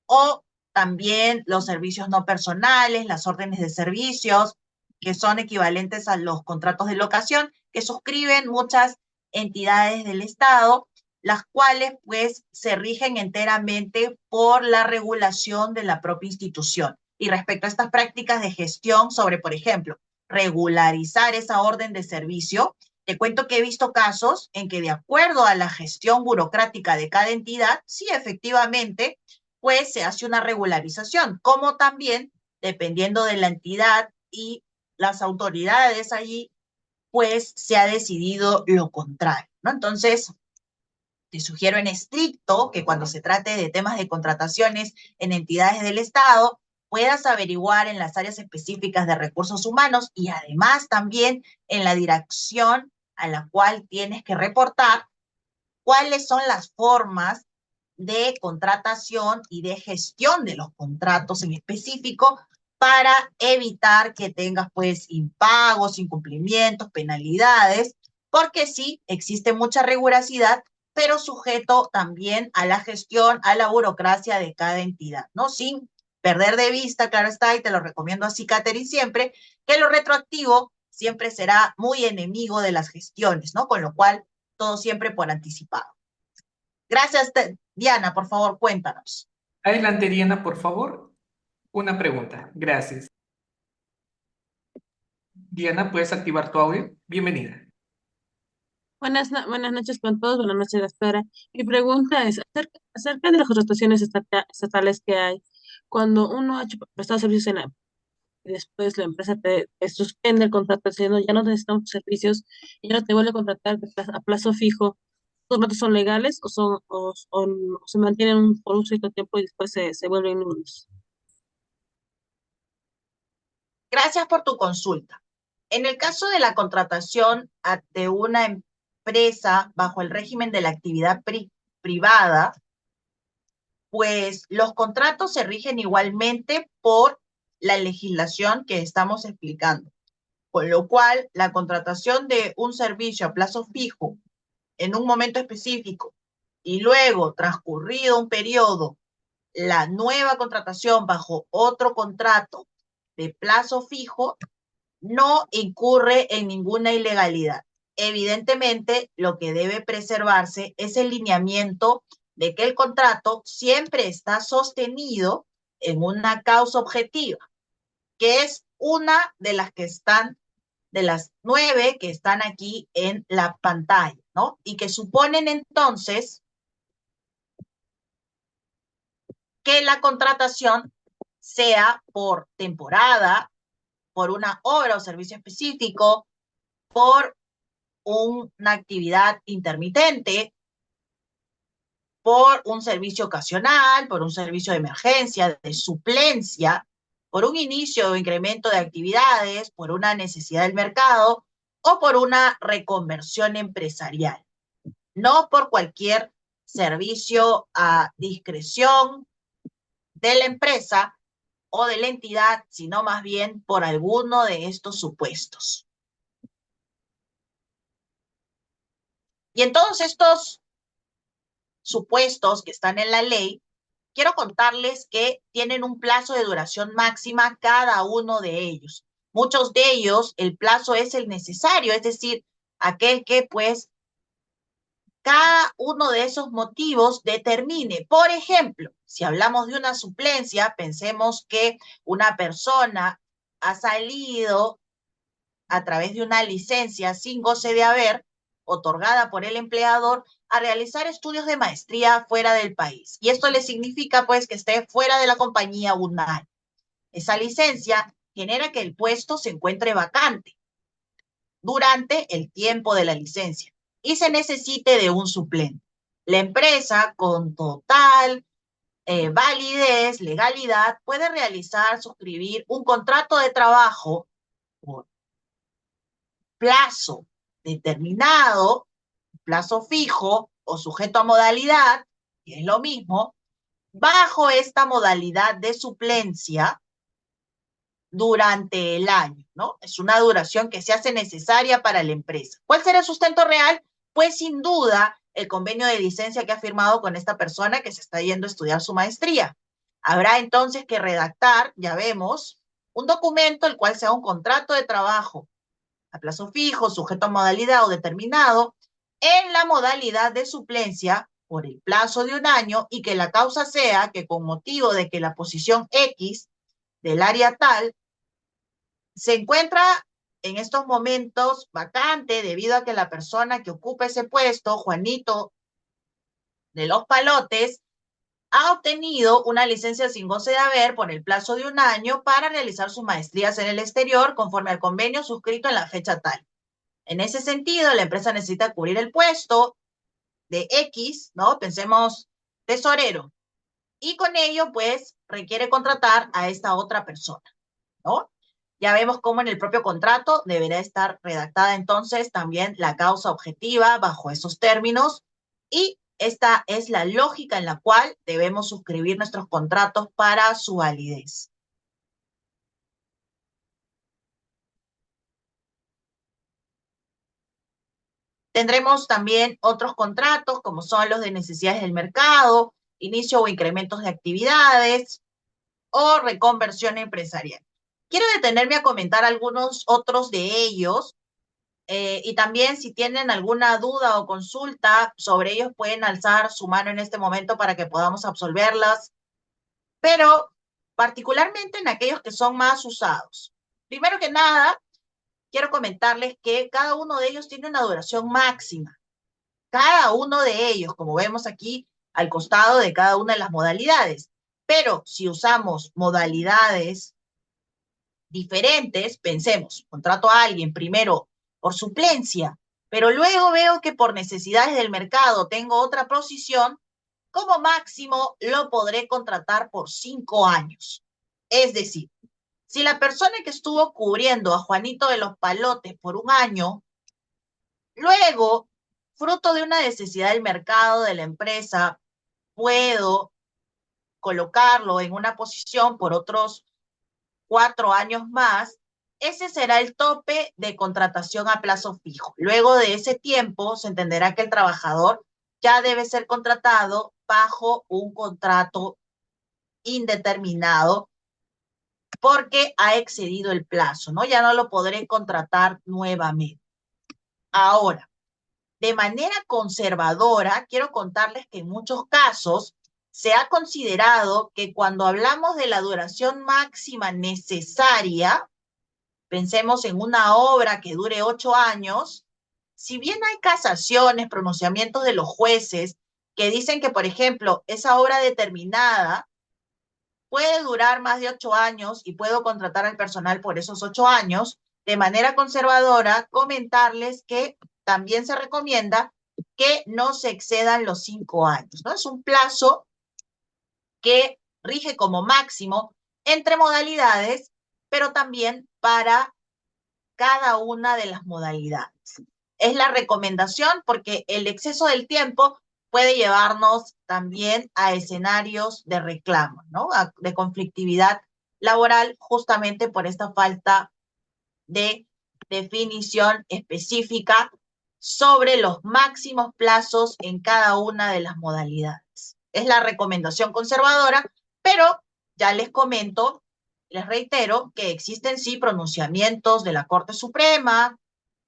o también los servicios no personales, las órdenes de servicios, que son equivalentes a los contratos de locación que suscriben muchas entidades del Estado, las cuales pues se rigen enteramente por la regulación de la propia institución. Y respecto a estas prácticas de gestión sobre, por ejemplo, regularizar esa orden de servicio, te cuento que he visto casos en que de acuerdo a la gestión burocrática de cada entidad, sí efectivamente pues se hace una regularización, como también, dependiendo de la entidad y las autoridades allí, pues se ha decidido lo contrario, ¿no? Entonces, te sugiero en estricto que cuando se trate de temas de contrataciones en entidades del Estado, puedas averiguar en las áreas específicas de recursos humanos y además también en la dirección a la cual tienes que reportar cuáles son las formas de contratación y de gestión de los contratos en específico para evitar que tengas pues impagos, incumplimientos, penalidades, porque sí, existe mucha rigurosidad, pero sujeto también a la gestión, a la burocracia de cada entidad, ¿no? Sin perder de vista, claro está, y te lo recomiendo así, Catherine, siempre, que lo retroactivo siempre será muy enemigo de las gestiones, ¿no? Con lo cual, todo siempre por anticipado. Gracias, Diana, por favor, cuéntanos. Adelante, Diana, por favor. Una pregunta. Gracias. Diana, ¿puedes activar tu audio? Bienvenida. Buenas noches con todos, buenas noches, doctora. Mi pregunta es acerca de las contrataciones estatales que hay. Cuando uno ha prestado servicios y después la empresa te suspende el contrato diciendo ya no necesitamos tus servicios y ya no te vuelve a contratar a plazo fijo, ¿los contratos son legales o se mantienen por un cierto tiempo y después se vuelven nulos? Gracias por tu consulta. En el caso de la contratación de una empresa bajo el régimen de la actividad privada, pues los contratos se rigen igualmente por la legislación que estamos explicando. Con lo cual, la contratación de un servicio a plazo fijo en un momento específico y luego, transcurrido un periodo, la nueva contratación bajo otro contrato de plazo fijo no incurre en ninguna ilegalidad. Evidentemente, lo que debe preservarse es el lineamiento de que el contrato siempre está sostenido en una causa objetiva, que es una de las que están, de las 9 que están aquí en la pantalla, ¿no? Y que suponen entonces que la contratación sea por temporada, por una obra o servicio específico, por una actividad intermitente, por un servicio ocasional, por un servicio de emergencia, de suplencia, por un inicio o incremento de actividades, por una necesidad del mercado o por una reconversión empresarial. No por cualquier servicio a discreción de la empresa o de la entidad, sino más bien por alguno de estos supuestos. Y en todos estos supuestos que están en la ley, quiero contarles que tienen un plazo de duración máxima cada uno de ellos. Muchos de ellos, el plazo es el necesario, es decir, aquel que pues cada uno de esos motivos determine. Por ejemplo, si hablamos de una suplencia, pensemos que una persona ha salido a través de una licencia sin goce de haber, otorgada por el empleador, a realizar estudios de maestría fuera del país. Y esto le significa pues que esté fuera de la compañía un año. Esa licencia genera que el puesto se encuentre vacante durante el tiempo de la licencia y se necesite de un suplente. La empresa, con total validez, legalidad, puede suscribir un contrato de trabajo por plazo determinado, plazo fijo o sujeto a modalidad, que es lo mismo, bajo esta modalidad de suplencia durante el año, ¿no? Es una duración que se hace necesaria para la empresa. ¿Cuál será el sustento real? Pues sin duda el convenio de licencia que ha firmado con esta persona que se está yendo a estudiar su maestría. Habrá entonces que redactar, ya vemos, un documento el cual sea un contrato de trabajo a plazo fijo, sujeto a modalidad o determinado, en la modalidad de suplencia por el plazo de un año y que la causa sea que con motivo de que la posición X del área tal se encuentra en estos momentos vacante debido a que la persona que ocupa ese puesto, Juanito de los Palotes, ha obtenido una licencia sin goce de haber por el plazo de un año para realizar sus maestrías en el exterior conforme al convenio suscrito en la fecha tal. En ese sentido, la empresa necesita cubrir el puesto de X, ¿no? Pensemos tesorero. Y con ello, pues, requiere contratar a esta otra persona, ¿no? Ya vemos cómo en el propio contrato deberá estar redactada entonces también la causa objetiva bajo esos términos y esta es la lógica en la cual debemos suscribir nuestros contratos para su validez. Tendremos también otros contratos, como son los de necesidades del mercado, inicio o incrementos de actividades o reconversión empresarial. Quiero detenerme a comentar algunos otros de ellos y también si tienen alguna duda o consulta sobre ellos pueden alzar su mano en este momento para que podamos absolverlas, pero particularmente en aquellos que son más usados. Primero que nada, quiero comentarles que cada uno de ellos tiene una duración máxima. Cada uno de ellos, como vemos aquí al costado de cada una de las modalidades. Pero si usamos modalidades diferentes, pensemos, contrato a alguien primero por suplencia, pero luego veo que por necesidades del mercado tengo otra posición, como máximo lo podré contratar por 5 años. Es decir, si la persona que estuvo cubriendo a Juanito de los Palotes por 1 año, luego, fruto de una necesidad del mercado, de la empresa, puedo colocarlo en una posición por otros 4 años más, ese será el tope de contratación a plazo fijo. Luego de ese tiempo, se entenderá que el trabajador ya debe ser contratado bajo un contrato indeterminado porque ha excedido el plazo, ¿no? Ya no lo podré contratar nuevamente. Ahora, de manera conservadora, quiero contarles que en muchos casos se ha considerado que cuando hablamos de la duración máxima necesaria, pensemos en una obra que dure 8 años, si bien hay casaciones, pronunciamientos de los jueces que dicen que, por ejemplo, esa obra determinada puede durar más de 8 años y puedo contratar al personal por esos 8 años, de manera conservadora, comentarles que también se recomienda que no se excedan los 5 años, ¿no? Es un plazo que rige como máximo entre modalidades, pero también para cada una de las modalidades. Es la recomendación porque el exceso del tiempo puede llevarnos también a escenarios de reclamo, ¿no? De conflictividad laboral, justamente por esta falta de definición específica sobre los máximos plazos en cada una de las modalidades. Es la recomendación conservadora, pero ya les comento, les reitero que existen sí pronunciamientos de la Corte Suprema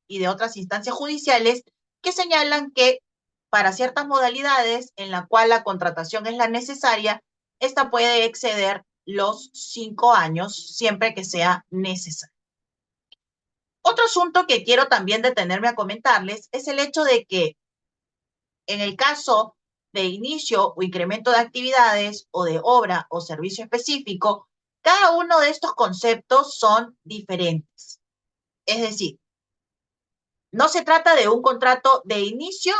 y de otras instancias judiciales que señalan que para ciertas modalidades en la cual la contratación es la necesaria, esta puede exceder los 5 años siempre que sea necesario. Otro asunto que quiero también detenerme a comentarles es el hecho de que en el caso de inicio o incremento de actividades o de obra o servicio específico, cada uno de estos conceptos son diferentes. Es decir, no se trata de un contrato de inicio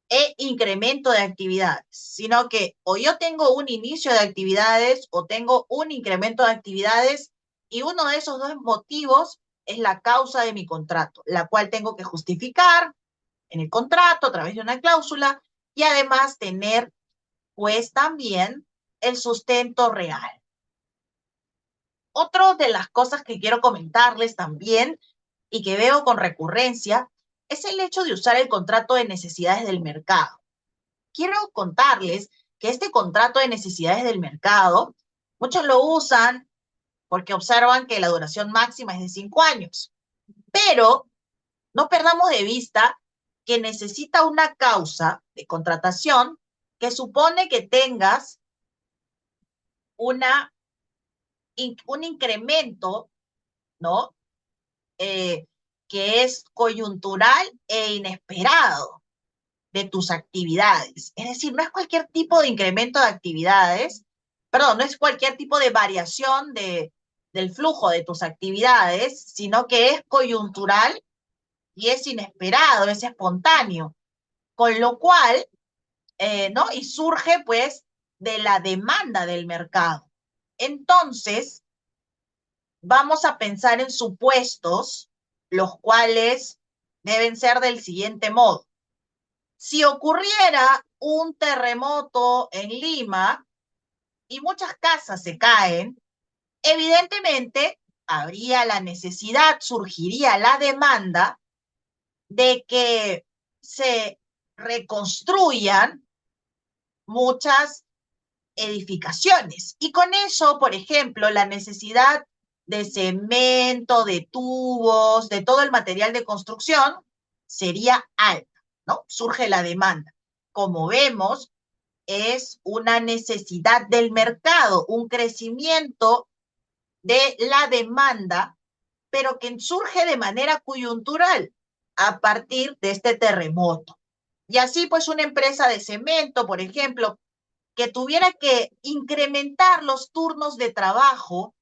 e incremento de actividades, sino que o yo tengo un inicio de actividades o tengo un incremento de actividades y uno de esos dos motivos es la causa de mi contrato, la cual tengo que justificar en el contrato a través de una cláusula y además tener pues también el sustento real. Otra de las cosas que quiero comentarles también y que veo con recurrencia es el hecho de usar el contrato de necesidades del mercado. Quiero contarles que este contrato de necesidades del mercado, muchos lo usan porque observan que la duración máxima es de 5 años, pero no perdamos de vista que necesita una causa de contratación que supone que tengas un incremento, ¿no? Que es coyuntural e inesperado de tus actividades. Es decir, no es cualquier tipo de incremento de actividades, perdón, no es cualquier tipo de variación del flujo de tus actividades, sino que es coyuntural y es inesperado, es espontáneo, con lo cual, ¿no? Y surge pues de la demanda del mercado. Entonces, vamos a pensar en supuestos, los cuales deben ser del siguiente modo. Si ocurriera un terremoto en Lima y muchas casas se caen, evidentemente habría la necesidad, surgiría la demanda de que se reconstruyan muchas edificaciones. Y con eso, por ejemplo, la necesidad de cemento, de tubos, de todo el material de construcción sería alta, ¿no? Surge la demanda. Como vemos, es una necesidad del mercado, un crecimiento de la demanda pero que surge de manera coyuntural a partir de este terremoto. Y así pues una empresa de cemento, por ejemplo, que tuviera que incrementar los turnos de trabajo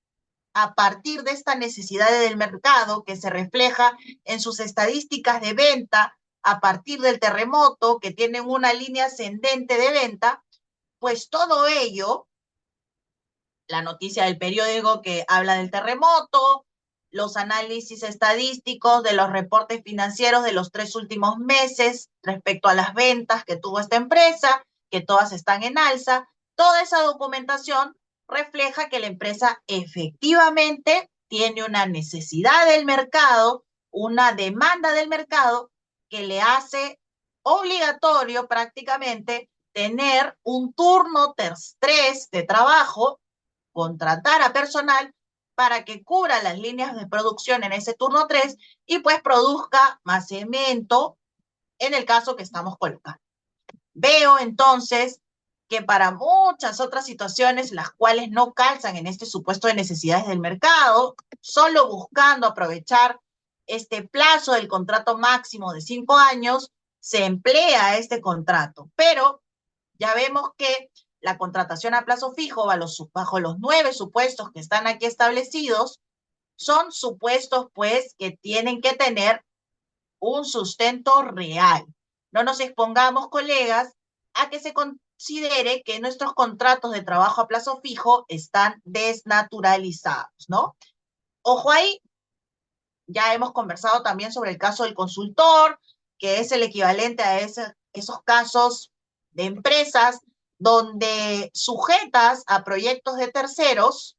a partir de esta necesidad del mercado que se refleja en sus estadísticas de venta a partir del terremoto, que tienen una línea ascendente de venta, pues todo ello, la noticia del periódico que habla del terremoto, los análisis estadísticos de los reportes financieros de los 3 últimos meses respecto a las ventas que tuvo esta empresa, que todas están en alza, toda esa documentación refleja que la empresa efectivamente tiene una necesidad del mercado, una demanda del mercado que le hace obligatorio prácticamente tener un turno 3 de trabajo, contratar a personal para que cubra las líneas de producción en ese turno 3 y pues produzca más cemento en el caso que estamos colocando. Veo entonces que para muchas otras situaciones, las cuales no calzan en este supuesto de necesidades del mercado, solo buscando aprovechar este plazo del contrato máximo de 5 años, se emplea este contrato. Pero ya vemos que la contratación a plazo fijo bajo los 9 supuestos que están aquí establecidos, son supuestos pues que tienen que tener un sustento real. No nos expongamos, colegas, a que se considere que nuestros contratos de trabajo a plazo fijo están desnaturalizados, ¿no? Ojo ahí, ya hemos conversado también sobre el caso del consultor, que es el equivalente a esos casos de empresas donde sujetas a proyectos de terceros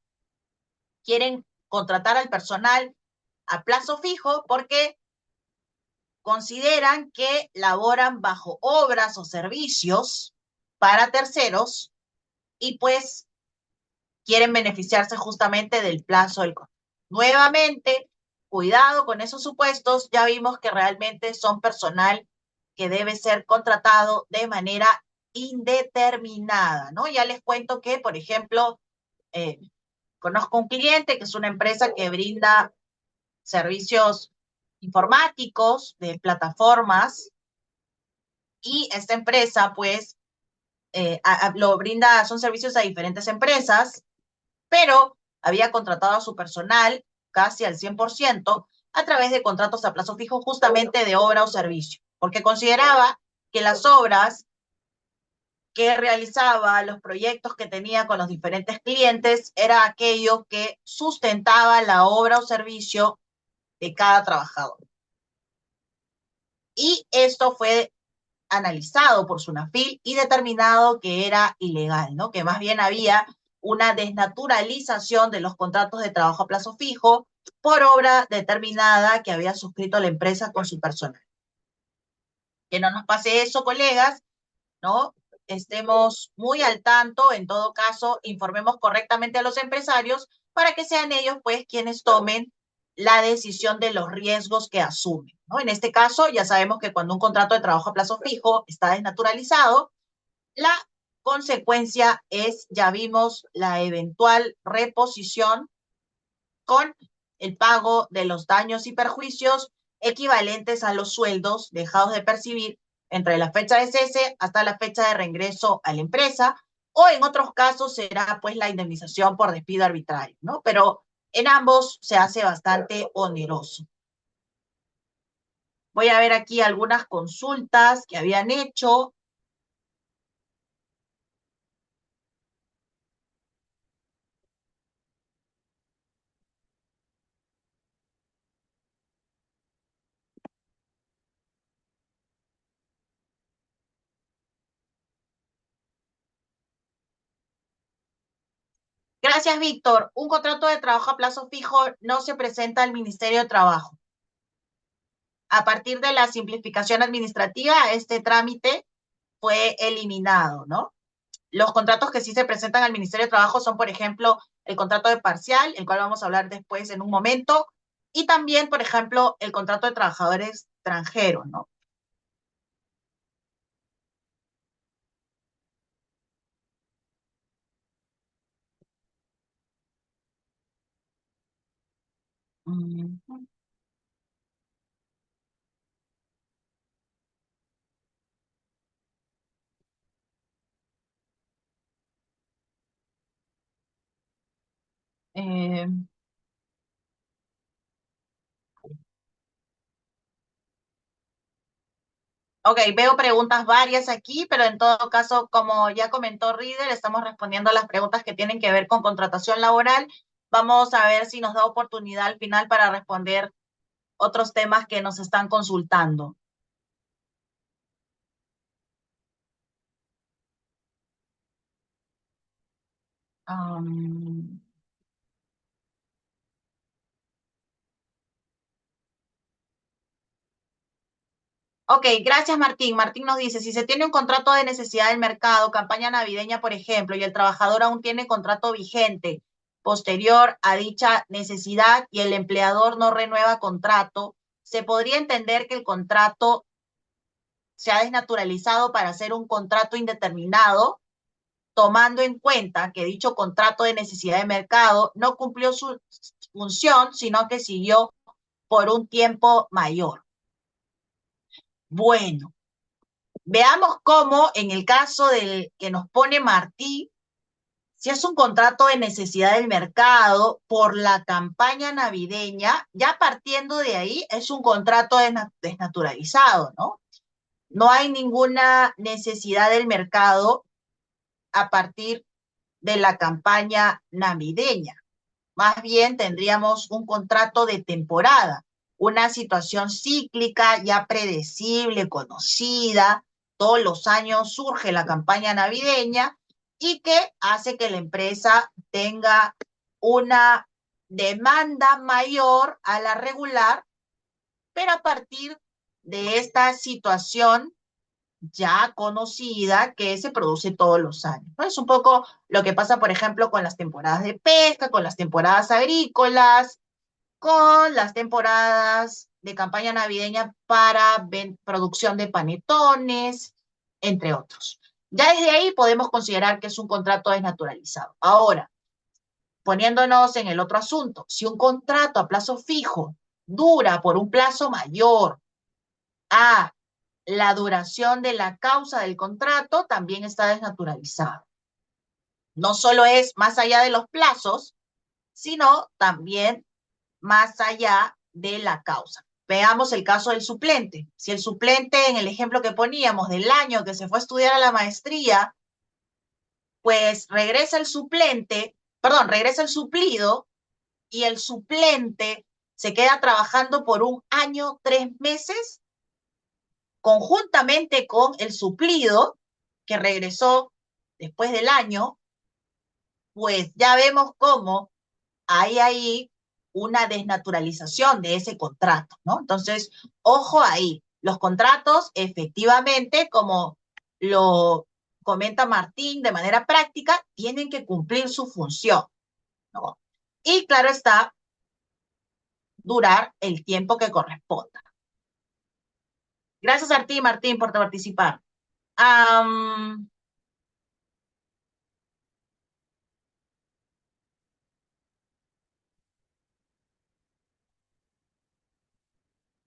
quieren contratar al personal a plazo fijo porque consideran que laboran bajo obras o servicios para terceros y pues quieren beneficiarse justamente del plazo del contrato. Nuevamente, cuidado con esos supuestos, ya vimos que realmente son personal que debe ser contratado de manera indeterminada, ¿no? Ya les cuento que, por ejemplo, eh, conozco un cliente que es una empresa que brinda servicios informáticos de plataformas y esta empresa, pues, lo brinda, son servicios a diferentes empresas, pero había contratado a su personal casi al 100% a través de contratos a plazo fijo justamente de obra o servicio, porque consideraba que las obras que realizaba, los proyectos que tenía con los diferentes clientes, era aquello que sustentaba la obra o servicio de cada trabajador. Y esto fue analizado por SUNAFIL y determinado que era ilegal, ¿no? Que más bien había una desnaturalización de los contratos de trabajo a plazo fijo por obra determinada que había suscrito la empresa con su personal. Que no nos pase eso, colegas, ¿no? Estemos muy al tanto, en todo caso, informemos correctamente a los empresarios para que sean ellos, pues, quienes tomen la decisión de los riesgos que asumen, ¿no? En este caso, ya sabemos que cuando un contrato de trabajo a plazo fijo está desnaturalizado, la consecuencia es, ya vimos, la eventual reposición con el pago de los daños y perjuicios equivalentes a los sueldos dejados de percibir entre la fecha de cese hasta la fecha de reingreso a la empresa, o en otros casos será pues la indemnización por despido arbitrario, ¿no? Pero en ambos se hace bastante oneroso. Voy a ver aquí algunas consultas que habían hecho. Gracias, Víctor. Un contrato de trabajo a plazo fijo no se presenta al Ministerio de Trabajo. A partir de la simplificación administrativa, este trámite fue eliminado, ¿no? Los contratos que sí se presentan al Ministerio de Trabajo son, por ejemplo, el contrato de parcial, el cual vamos a hablar después en un momento, y también, por ejemplo, el contrato de trabajadores extranjeros, ¿no? Mm. Eh, ok, veo preguntas varias aquí, pero en todo caso, como ya comentó Reader, estamos respondiendo a las preguntas que tienen que ver con contratación laboral. Vamos a ver si nos da oportunidad al final para responder otros temas que nos están consultando. Um, Ok, gracias Martín. Martín nos dice, si se tiene un contrato de necesidad del mercado, campaña navideña, por ejemplo, y el trabajador aún tiene contrato vigente posterior a dicha necesidad y el empleador no renueva contrato, se podría entender que el contrato se ha desnaturalizado para hacer un contrato indeterminado, tomando en cuenta que dicho contrato de necesidad de mercado no cumplió su función, sino que siguió por un tiempo mayor. Bueno. Veamos cómo, en el caso del que nos pone Martí, si es un contrato de necesidad del mercado por la campaña navideña, ya partiendo de ahí, es un contrato desnaturalizado, ¿no? No hay ninguna necesidad del mercado a partir de la campaña navideña. Más bien tendríamos un contrato de temporada, una situación cíclica ya predecible, conocida. Todos los años surge la campaña navideña y que hace que la empresa tenga una demanda mayor a la regular, pero a partir de esta situación ya conocida que se produce todos los años, ¿no? Es un poco lo que pasa, por ejemplo, con las temporadas de pesca, con las temporadas agrícolas, con las temporadas de campaña navideña para producción de panetones, entre otros. Ya desde ahí podemos considerar que es un contrato desnaturalizado. Ahora, poniéndonos en el otro asunto, si un contrato a plazo fijo dura por un plazo mayor a la duración de la causa del contrato, también está desnaturalizado. No solo es más allá de los plazos, sino también más allá de la causa. Veamos el caso del suplente. Si el suplente, en el ejemplo que poníamos del año que se fue a estudiar a la maestría, pues regresa el suplente, perdón, regresa el suplido y el suplente se queda trabajando por 1 año, 3 meses, conjuntamente con el suplido que regresó después del año, pues ya vemos cómo hay ahí una desnaturalización de ese contrato, ¿no? Entonces, ojo ahí, los contratos efectivamente, como lo comenta Martín de manera práctica, tienen que cumplir su función, ¿no? Y claro está, durar el tiempo que corresponda. Gracias a ti, Martín, por participar.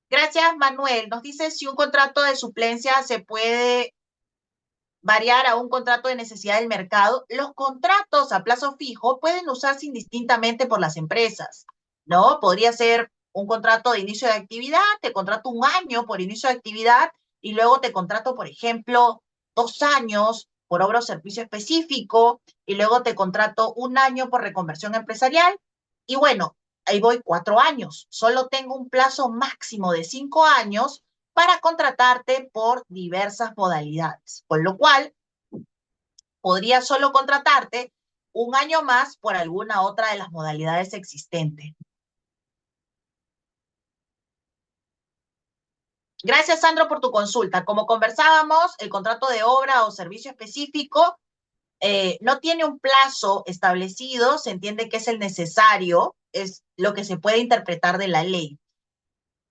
Gracias, Manuel. Nos dice si un contrato de suplencia se puede variar a un contrato de necesidad del mercado. Los contratos a plazo fijo pueden usarse indistintamente por las empresas, ¿no? Podría ser un contrato de inicio de actividad, te contrato 1 año por inicio de actividad y luego te contrato, por ejemplo, 2 años por obra o servicio específico y luego te contrato 1 año por reconversión empresarial. Y bueno, ahí voy 4 años. Solo tengo un plazo máximo de 5 años para contratarte por diversas modalidades, con lo cual podría solo contratarte 1 año más por alguna otra de las modalidades existentes. Gracias, Sandro, por tu consulta. Como conversábamos, el contrato de obra o servicio específico no tiene un plazo establecido, se entiende que es el necesario, es lo que se puede interpretar de la ley.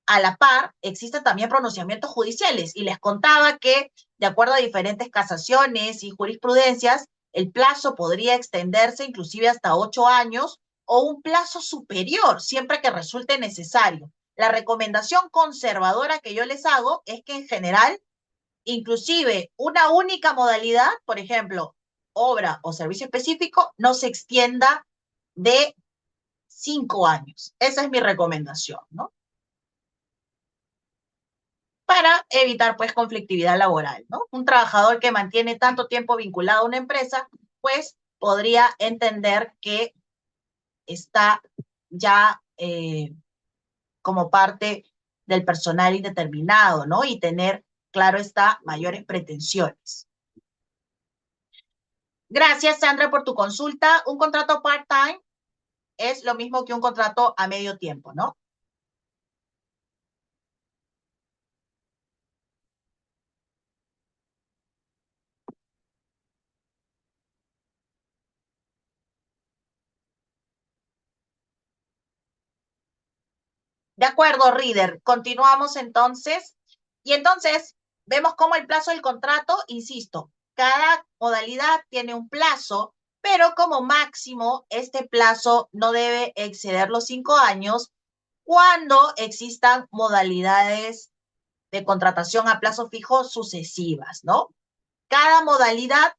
A la par, existen también pronunciamientos judiciales y les contaba que, de acuerdo a diferentes casaciones y jurisprudencias, el plazo podría extenderse inclusive hasta 8 años o un plazo superior, siempre que resulte necesario. La recomendación conservadora que yo les hago es que en general, inclusive una única modalidad, por ejemplo, obra o servicio específico, no se extienda de 5 años. Esa es mi recomendación, ¿no? Para evitar, pues, conflictividad laboral, ¿no? Un trabajador que mantiene tanto tiempo vinculado a una empresa, pues, podría entender que está ya como parte del personal indeterminado, ¿no? Y tener, claro está, mayores pretensiones. Gracias, Sandra, por tu consulta. Un contrato part-time es lo mismo que un contrato a medio tiempo, ¿no? De acuerdo, Reader. Continuamos entonces. Y entonces vemos cómo el plazo del contrato, insisto, cada modalidad tiene un plazo, pero como máximo este plazo no debe exceder los 5 años cuando existan modalidades de contratación a plazo fijo sucesivas, ¿no? Cada modalidad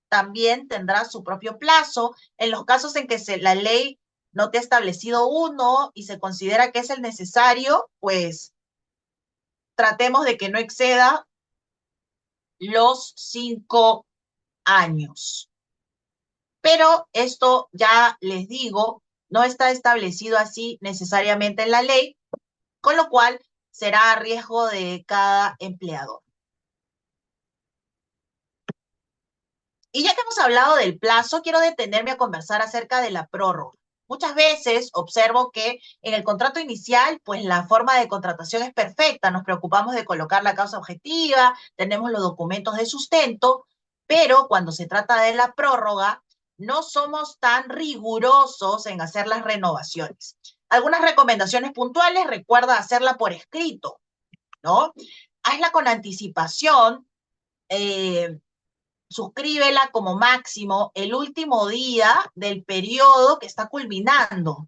también tendrá su propio plazo. En los casos en que la ley no te ha establecido uno y se considera que es el necesario, pues tratemos de que no exceda los 5 años. Pero esto, ya les digo, no está establecido así necesariamente en la ley, con lo cual será a riesgo de cada empleador. Y ya que hemos hablado del plazo, quiero detenerme a conversar acerca de la prórroga. Muchas veces observo que en el contrato inicial, pues la forma de contratación es perfecta. Nos preocupamos de colocar la causa objetiva, tenemos los documentos de sustento, pero cuando se trata de la prórroga, no somos tan rigurosos en hacer las renovaciones. Algunas recomendaciones puntuales, recuerda hacerla por escrito, ¿no? Hazla con anticipación, suscríbela como máximo el último día del periodo que está culminando.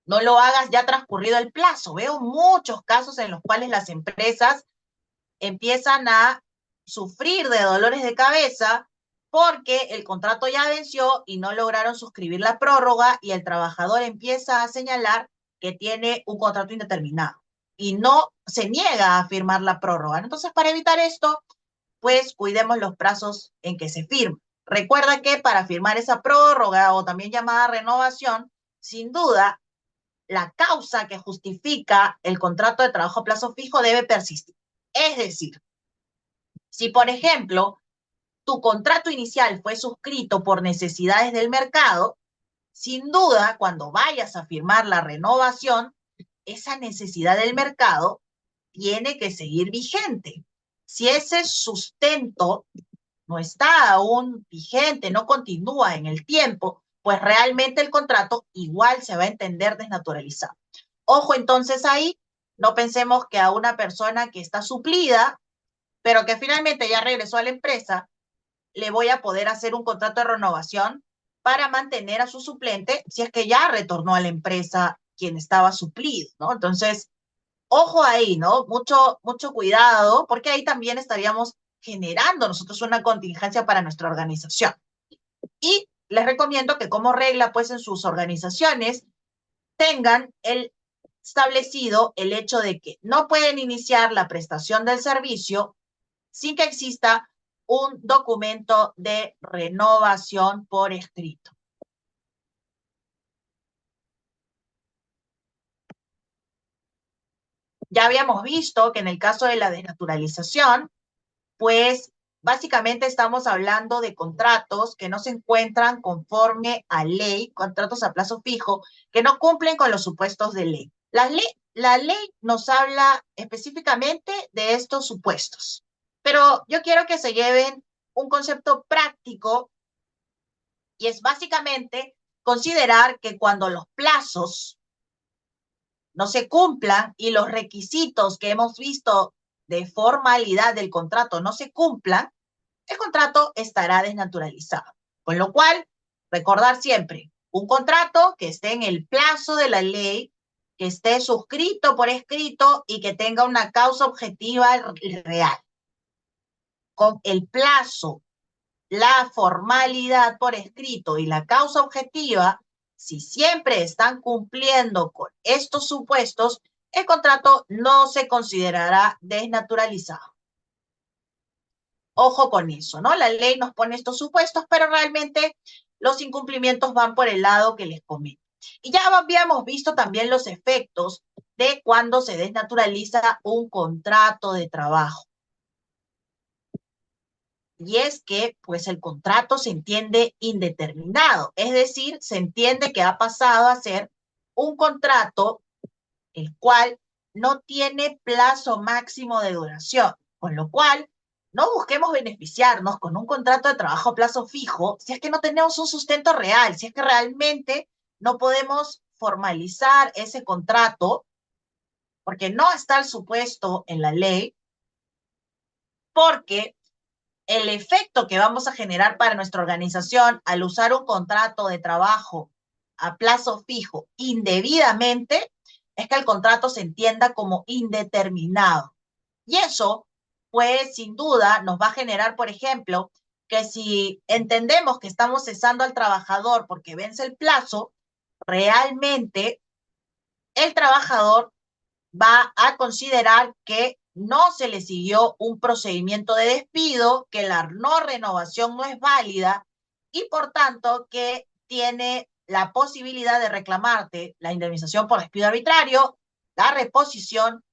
No lo hagas ya transcurrido el plazo. Veo muchos casos en los cuales las empresas empiezan a sufrir de dolores de cabeza porque el contrato ya venció y no lograron suscribir la prórroga y el trabajador empieza a señalar que tiene un contrato indeterminado y no se niega a firmar la prórroga. Entonces, para evitar esto, pues cuidemos los plazos en que se firma. Recuerda que para firmar esa prórroga o también llamada renovación, sin duda, la causa que justifica el contrato de trabajo a plazo fijo debe persistir. Es decir, si por ejemplo tu contrato inicial fue suscrito por necesidades del mercado, sin duda, cuando vayas a firmar la renovación, esa necesidad del mercado tiene que seguir vigente. Si ese sustento no está aún vigente, no continúa en el tiempo, pues realmente el contrato igual se va a entender desnaturalizado. Ojo entonces ahí, no pensemos que a una persona que está suplida, pero que finalmente ya regresó a la empresa, le voy a poder hacer un contrato de renovación para mantener a su suplente si es que ya retornó a la empresa quien estaba suplido, ¿no? Entonces, ojo ahí, ¿no? Mucho cuidado, porque ahí también estaríamos generando nosotros una contingencia para nuestra organización. Y les recomiendo que como regla, pues en sus organizaciones tengan establecido el hecho de que no pueden iniciar la prestación del servicio sin que exista un documento de renovación por escrito. Ya habíamos visto que en el caso de la desnaturalización, pues básicamente estamos hablando de contratos que no se encuentran conforme a ley, contratos a plazo fijo, que no cumplen con los supuestos de ley. La ley nos habla específicamente de estos supuestos, pero yo quiero que se lleven un concepto práctico y es básicamente considerar que cuando los plazos no se cumplan y los requisitos que hemos visto de formalidad del contrato no se cumplan, el contrato estará desnaturalizado. Con lo cual, recordar siempre, Un contrato que esté en el plazo de la ley, que esté suscrito por escrito y que tenga una causa objetiva real. Con el plazo, la formalidad por escrito y la causa objetiva, si siempre están cumpliendo con estos supuestos, el contrato no se considerará desnaturalizado. Ojo con eso, ¿no? La ley nos pone estos supuestos, pero realmente los incumplimientos van por el lado que les comento. Y ya habíamos visto también los efectos de cuando se desnaturaliza un contrato de trabajo. Y es que, pues, el contrato se entiende indeterminado, es decir, se entiende que ha pasado a ser un contrato el cual no tiene plazo máximo de duración, con lo cual no busquemos beneficiarnos con un contrato de trabajo a plazo fijo si es que no tenemos un sustento real, si es que realmente no podemos formalizar ese contrato, porque no está el supuesto en la ley, porque el efecto que vamos a generar para nuestra organización al usar un contrato de trabajo a plazo fijo indebidamente es que el contrato se entienda como indeterminado. Y eso, pues, sin duda, nos va a generar, por ejemplo, que si entendemos que estamos cesando al trabajador porque vence el plazo, realmente el trabajador va a considerar que no se le siguió un procedimiento de despido, que la no renovación no es válida y por tanto que tiene la posibilidad de reclamarte la indemnización por despido arbitrario, la reposición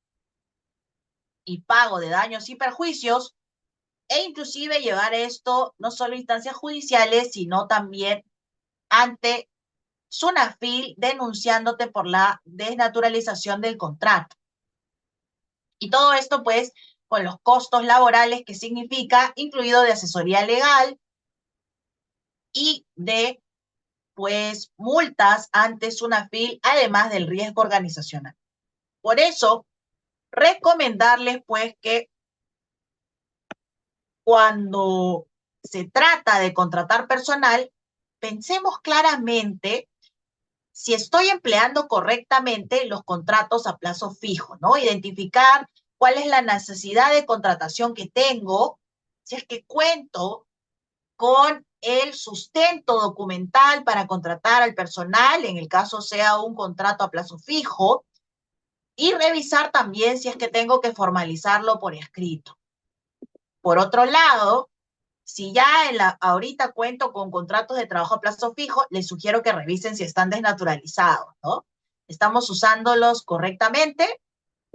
y pago de daños y perjuicios e inclusive llevar esto no solo a instancias judiciales, sino también ante SUNAFIL denunciándote por la desnaturalización del contrato. Y todo esto, pues, con los costos laborales que significa, incluido de asesoría legal y de, pues, multas ante SUNAFIL, además del riesgo organizacional. Por eso, recomendarles, pues, que cuando se trata de contratar personal, pensemos claramente si estoy empleando correctamente los contratos a plazo fijo, ¿no? Identificar cuál es la necesidad de contratación que tengo, si es que cuento con el sustento documental para contratar al personal, en el caso sea un contrato a plazo fijo, y revisar también si es que tengo que formalizarlo por escrito. Por otro lado, si ya ahorita cuento con contratos de trabajo a plazo fijo, les sugiero que revisen si están desnaturalizados, ¿no? Estamos usándolos correctamente,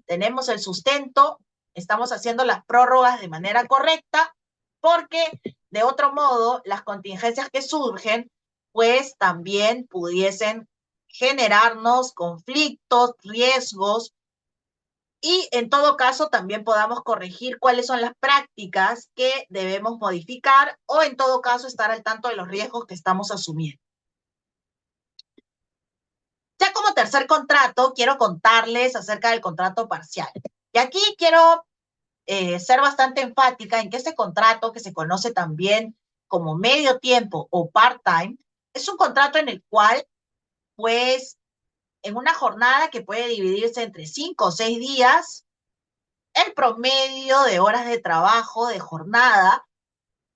tenemos el sustento, estamos haciendo las prórrogas de manera correcta, porque de otro modo las contingencias que surgen, pues también pudiesen generarnos conflictos, riesgos, y en todo caso también podamos corregir cuáles son las prácticas que debemos modificar o en todo caso estar al tanto de los riesgos que estamos asumiendo. Ya como tercer contrato, quiero contarles acerca del contrato parcial. Y aquí quiero ser bastante enfática en que este contrato, que se conoce también como medio tiempo o part-time, es un contrato en el cual, pues, en una jornada que puede dividirse entre 5 o 6 días, el promedio de horas de trabajo de jornada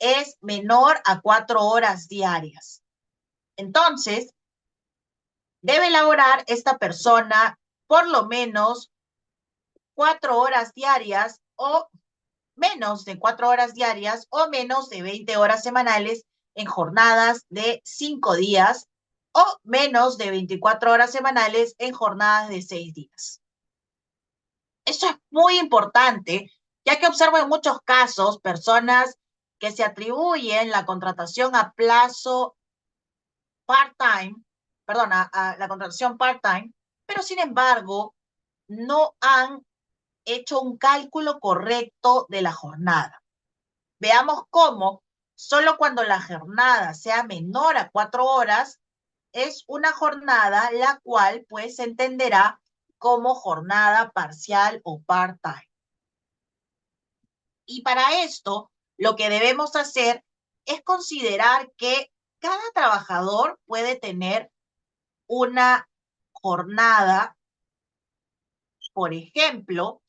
es menor a 4 horas diarias. Entonces, debe laborar esta persona por lo menos 4 horas diarias o menos de 4 horas diarias o menos de 20 horas semanales en jornadas de 5 días o menos de 24 horas semanales en jornadas de 6 días. Eso es muy importante, ya que observo en muchos casos personas que se atribuyen la contratación a plazo part-time, perdón, a la contratación part-time, pero sin embargo no han hecho un cálculo correcto de la jornada. Veamos cómo solo cuando la jornada sea menor a 4 horas es una jornada la cual pues se entenderá como jornada parcial o part-time. Y para esto, lo que debemos hacer es considerar que cada trabajador puede tener una jornada, por ejemplo,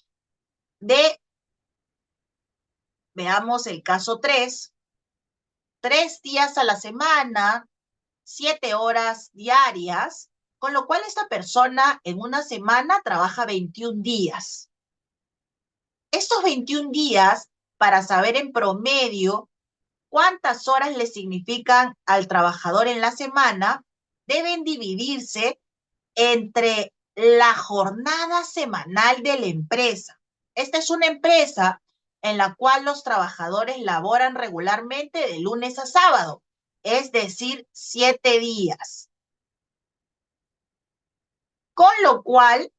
veamos el caso 3 días a la semana, 7 horas diarias, con lo cual esta persona en una semana trabaja 21 días. Estos 21 días, para saber en promedio cuántas horas le significan al trabajador en la semana, deben dividirse entre la jornada semanal de la empresa. Esta es una empresa en la cual los trabajadores laboran regularmente de lunes a sábado, es decir, 7 días. Con lo cual,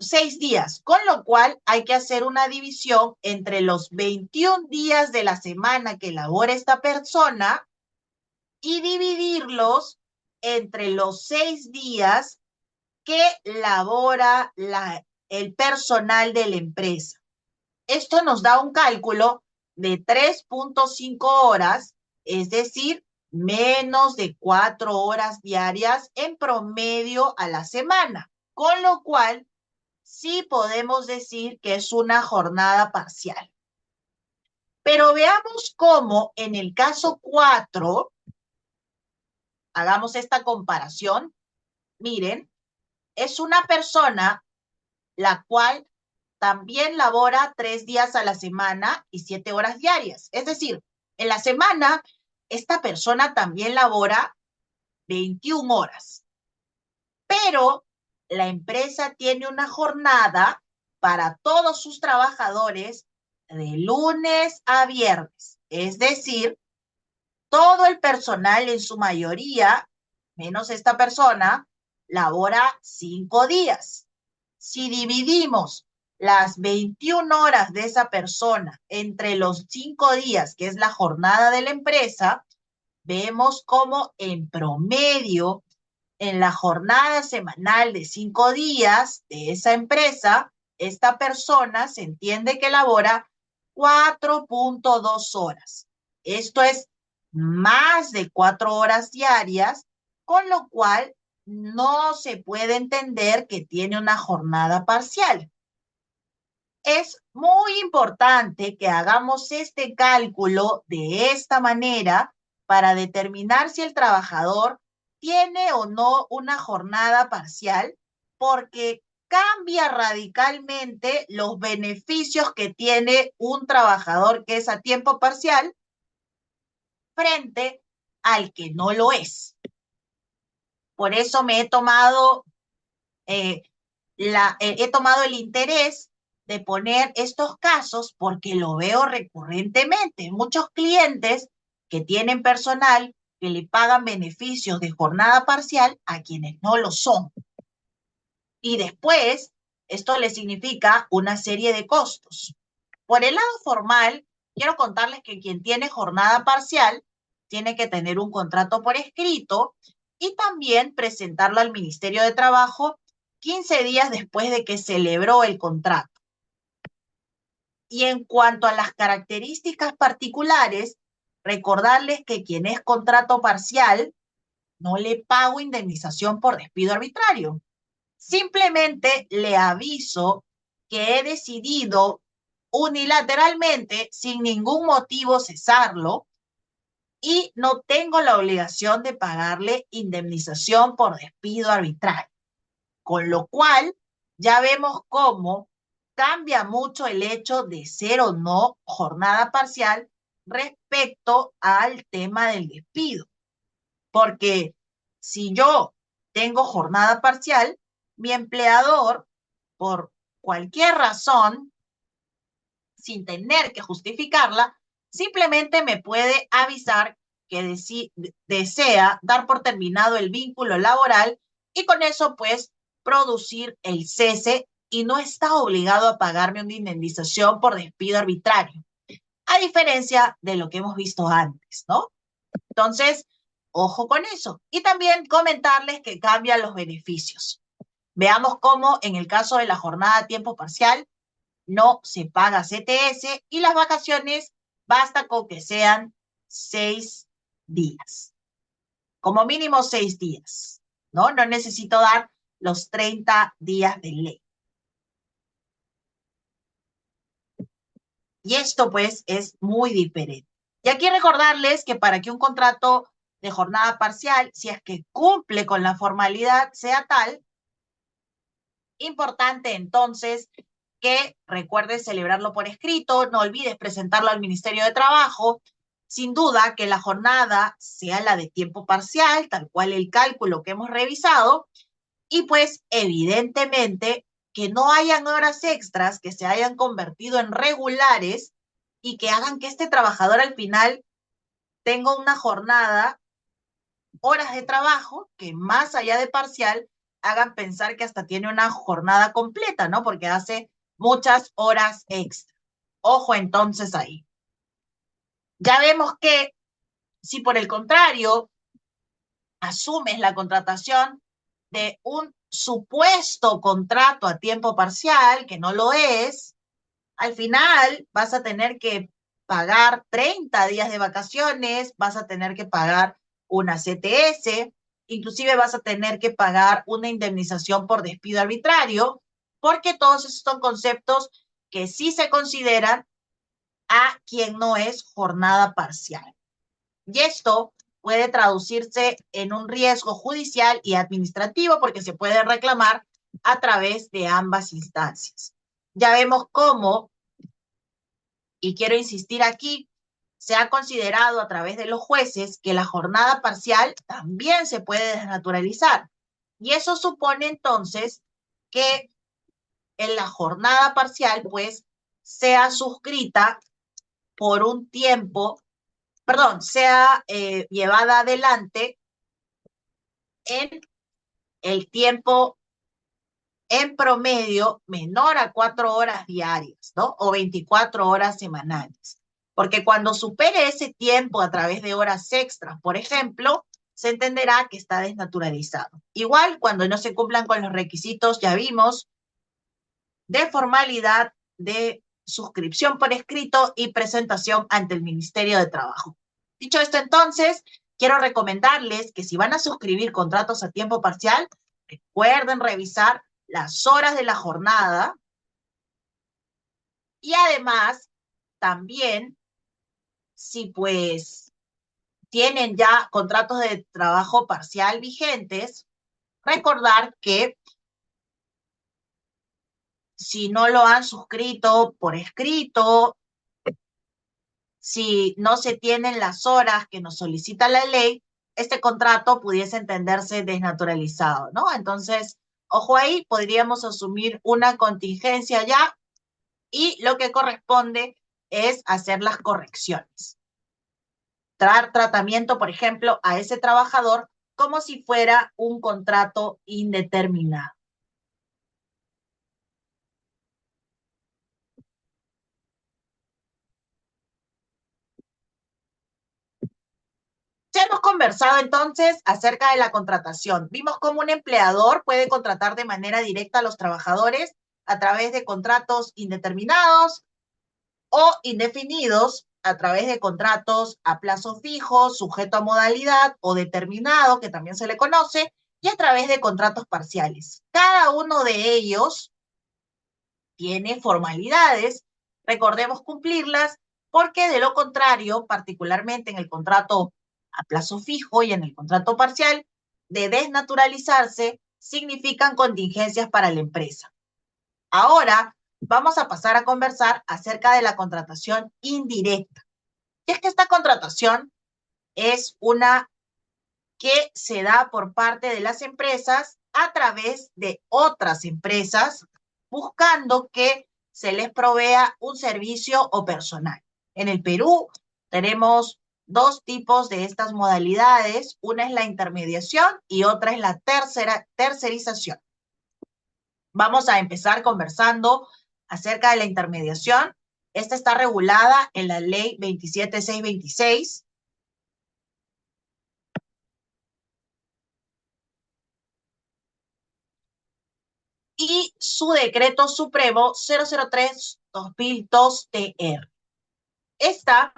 6 días, con lo cual hay que hacer una división entre los 21 días de la semana que labora esta persona y dividirlos entre los 6 días que labora el personal de la empresa. Esto nos da un cálculo de 3.5 horas, es decir, menos de 4 horas diarias en promedio a la semana, con lo cual sí podemos decir que es una jornada parcial. Pero veamos cómo en el caso 4, hagamos esta comparación, miren, es una persona la cual también labora 3 días a la semana y 7 horas diarias. Es decir, en la semana, esta persona también labora 21 horas. Pero la empresa tiene una jornada para todos sus trabajadores de lunes a viernes. Es decir, todo el personal en su mayoría, menos esta persona, labora 5 días. Si dividimos las 21 horas de esa persona entre los 5 días, que es la jornada de la empresa, vemos cómo en promedio, en la jornada semanal de 5 días de esa empresa, esta persona se entiende que labora 4.2 horas. Esto es más de 4 horas diarias, con lo cual no se puede entender que tiene una jornada parcial. Es muy importante que hagamos este cálculo de esta manera para determinar si el trabajador tiene o no una jornada parcial, porque cambia radicalmente los beneficios que tiene un trabajador que es a tiempo parcial frente al que no lo es. Por eso me he tomado el interés de poner estos casos porque lo veo recurrentemente. Muchos clientes que tienen personal que le pagan beneficios de jornada parcial a quienes no lo son. Y después, esto le significa una serie de costos. Por el lado formal, quiero contarles que quien tiene jornada parcial tiene que tener un contrato por escrito y también presentarlo al Ministerio de Trabajo 15 días después de que celebró el contrato. Y en cuanto a las características particulares, recordarles que quien es contrato parcial no le pago indemnización por despido arbitrario. Simplemente le aviso que he decidido unilateralmente, sin ningún motivo, cesarlo y no tengo la obligación de pagarle indemnización por despido arbitrario. Con lo cual, ya vemos cómo cambia mucho el hecho de ser o no jornada parcial respecto al tema del despido. Porque si yo tengo jornada parcial, mi empleador, por cualquier razón, sin tener que justificarla, simplemente me puede avisar que desea dar por terminado el vínculo laboral y con eso, pues, producir el cese y no está obligado a pagarme una indemnización por despido arbitrario, a diferencia de lo que hemos visto antes, ¿no? Entonces, ojo con eso. Y también comentarles que cambian los beneficios. Veamos cómo en el caso de la jornada a tiempo parcial no se paga CTS y las vacaciones basta con que sean 6 días. Como mínimo 6 días. ¿no? No necesito dar los 30 días de ley. Y esto, pues, es muy diferente. Y aquí recordarles que para que un contrato de jornada parcial, si es que cumple con la formalidad, sea tal, importante entonces que recuerdes celebrarlo por escrito, no olvides presentarlo al Ministerio de Trabajo. Sin duda que la jornada sea la de tiempo parcial, tal cual el cálculo que hemos revisado, y pues evidentemente que no hayan horas extras que se hayan convertido en regulares y que hagan que este trabajador al final tenga una jornada, horas de trabajo, que más allá de parcial, hagan pensar que hasta tiene una jornada completa, ¿no? Porque hace muchas horas extra. Ojo entonces ahí. Ya vemos que si por el contrario asumes la contratación de un supuesto contrato a tiempo parcial, que no lo es, al final vas a tener que pagar 30 días de vacaciones, vas a tener que pagar una CTS, inclusive vas a tener que pagar una indemnización por despido arbitrario, porque todos esos son conceptos que sí se consideran a quien no es jornada parcial. Y esto puede traducirse en un riesgo judicial y administrativo porque se puede reclamar a través de ambas instancias. Ya vemos cómo, y quiero insistir aquí, se ha considerado a través de los jueces que la jornada parcial también se puede desnaturalizar. Y eso supone entonces que en la jornada parcial, pues, sea suscrita por un tiempo, perdón, sea llevada adelante en el tiempo en promedio menor a 4 horas diarias, ¿no? O 24 horas semanales. Porque cuando supere ese tiempo a través de horas extras, por ejemplo, se entenderá que está desnaturalizado. Igual, cuando no se cumplan con los requisitos, ya vimos, de formalidad de suscripción por escrito y presentación ante el Ministerio de Trabajo. Dicho esto, entonces, quiero recomendarles que si van a suscribir contratos a tiempo parcial, recuerden revisar las horas de la jornada y además también, si pues tienen ya contratos de trabajo parcial vigentes, recordar que si no lo han suscrito por escrito, si no se tienen las horas que nos solicita la ley, este contrato pudiese entenderse desnaturalizado, ¿no? Entonces, ojo ahí, podríamos asumir una contingencia ya y lo que corresponde es hacer las correcciones. Dar tratamiento, por ejemplo, a ese trabajador como si fuera un contrato indeterminado. Ya hemos conversado entonces acerca de la contratación. Vimos cómo un empleador puede contratar de manera directa a los trabajadores a través de contratos indeterminados o indefinidos, a través de contratos a plazo fijo, sujeto a modalidad o determinado, que también se le conoce, y a través de contratos parciales. Cada uno de ellos tiene formalidades, recordemos cumplirlas, porque de lo contrario, particularmente en el contrato a plazo fijo y en el contrato parcial, de desnaturalizarse, significan contingencias para la empresa. Ahora vamos a pasar a conversar acerca de la contratación indirecta. Y es que esta contratación es una que se da por parte de las empresas a través de otras empresas, buscando que se les provea un servicio o personal. En el Perú tenemos dos tipos de estas modalidades. Una es la intermediación y otra es la tercerización. Vamos a empezar conversando acerca de la intermediación. Esta está regulada en la ley 27626. Y su decreto supremo 003-2002-TR. Esta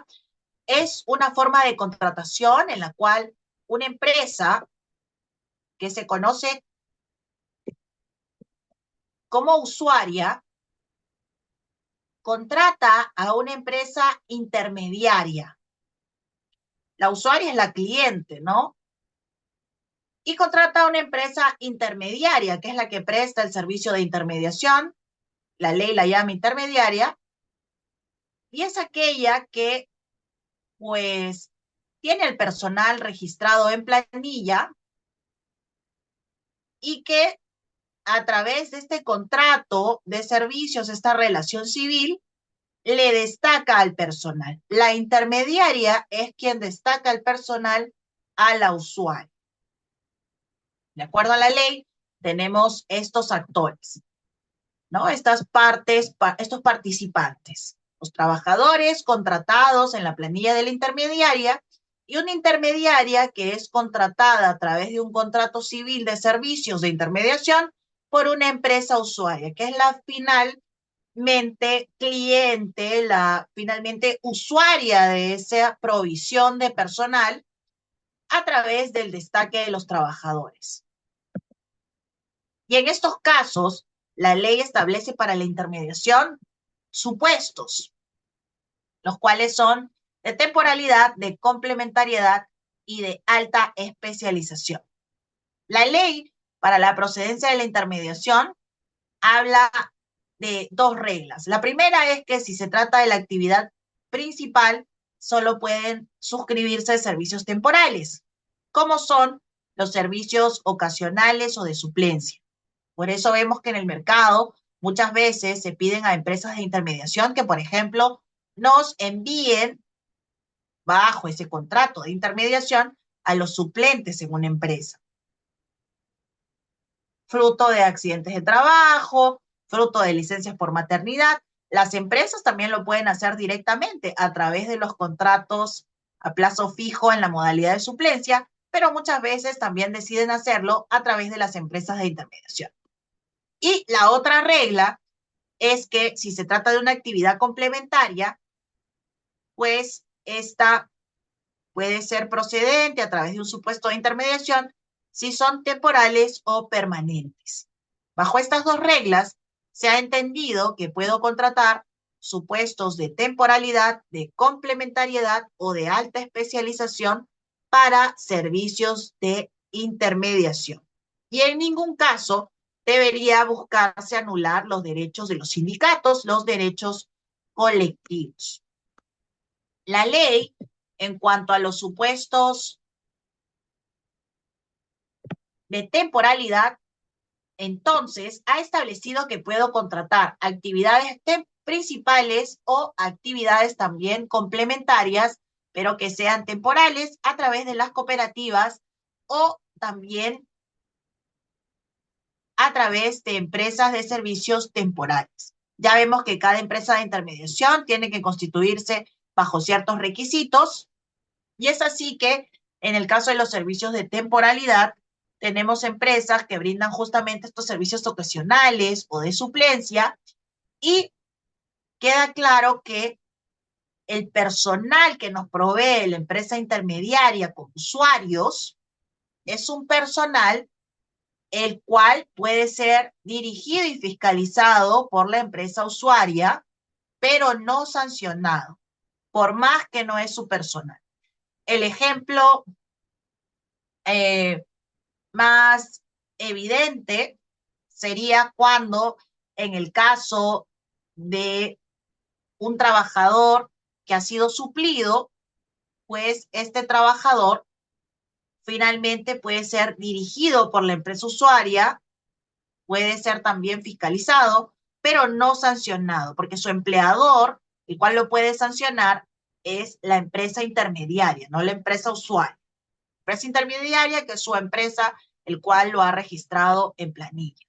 es una forma de contratación en la cual una empresa que se conoce como usuaria, contrata a una empresa intermediaria. La usuaria es la cliente, ¿no? Y contrata a una empresa intermediaria, que es la que presta el servicio de intermediación. La ley la llama intermediaria. Y es aquella que, pues, tiene el personal registrado en planilla y que a través de este contrato de servicios, esta relación civil, le destaca al personal. La intermediaria es quien destaca el personal a la usuaria. De acuerdo a la ley, tenemos estos actores, ¿no? Estas partes, estos participantes, los trabajadores contratados en la planilla de la intermediaria y una intermediaria que es contratada a través de un contrato civil de servicios de intermediación por una empresa usuaria, que es la finalmente cliente, la finalmente usuaria de esa provisión de personal a través del destaque de los trabajadores. Y en estos casos, la ley establece para la intermediación supuestos, los cuales son de temporalidad, de complementariedad y de alta especialización. La ley para la procedencia de la intermediación habla de dos reglas. La primera es que si se trata de la actividad principal, solo pueden suscribirse servicios temporales, como son los servicios ocasionales o de suplencia. Por eso vemos que en el mercado muchas veces se piden a empresas de intermediación que, por ejemplo, nos envíen bajo ese contrato de intermediación a los suplentes en una empresa. Fruto de accidentes de trabajo, fruto de licencias por maternidad. Las empresas también lo pueden hacer directamente a través de los contratos a plazo fijo en la modalidad de suplencia, pero muchas veces también deciden hacerlo a través de las empresas de intermediación. Y la otra regla es que si se trata de una actividad complementaria, pues esta puede ser procedente a través de un supuesto de intermediación si son temporales o permanentes. Bajo estas dos reglas, se ha entendido que puedo contratar supuestos de temporalidad, de complementariedad o de alta especialización para servicios de intermediación. Y en ningún caso debería buscarse anular los derechos de los sindicatos, los derechos colectivos. La ley, en cuanto a los supuestos de temporalidad, entonces ha establecido que puedo contratar actividades principales o actividades también complementarias, pero que sean temporales a través de las cooperativas o también a través de empresas de servicios temporales. Ya vemos que cada empresa de intermediación tiene que constituirse bajo ciertos requisitos y es así que en el caso de los servicios de temporalidad tenemos empresas que brindan justamente estos servicios ocasionales o de suplencia y queda claro que el personal que nos provee la empresa intermediaria con usuarios es un personal el cual puede ser dirigido y fiscalizado por la empresa usuaria, pero no sancionado, por más que no es su personal. El ejemplo más evidente sería cuando, en el caso de un trabajador que ha sido suplido, pues este trabajador finalmente puede ser dirigido por la empresa usuaria, puede ser también fiscalizado, pero no sancionado, porque su empleador, el cual lo puede sancionar, es la empresa intermediaria, no la empresa usuaria. La empresa intermediaria, que es su empresa, el cual lo ha registrado en planilla.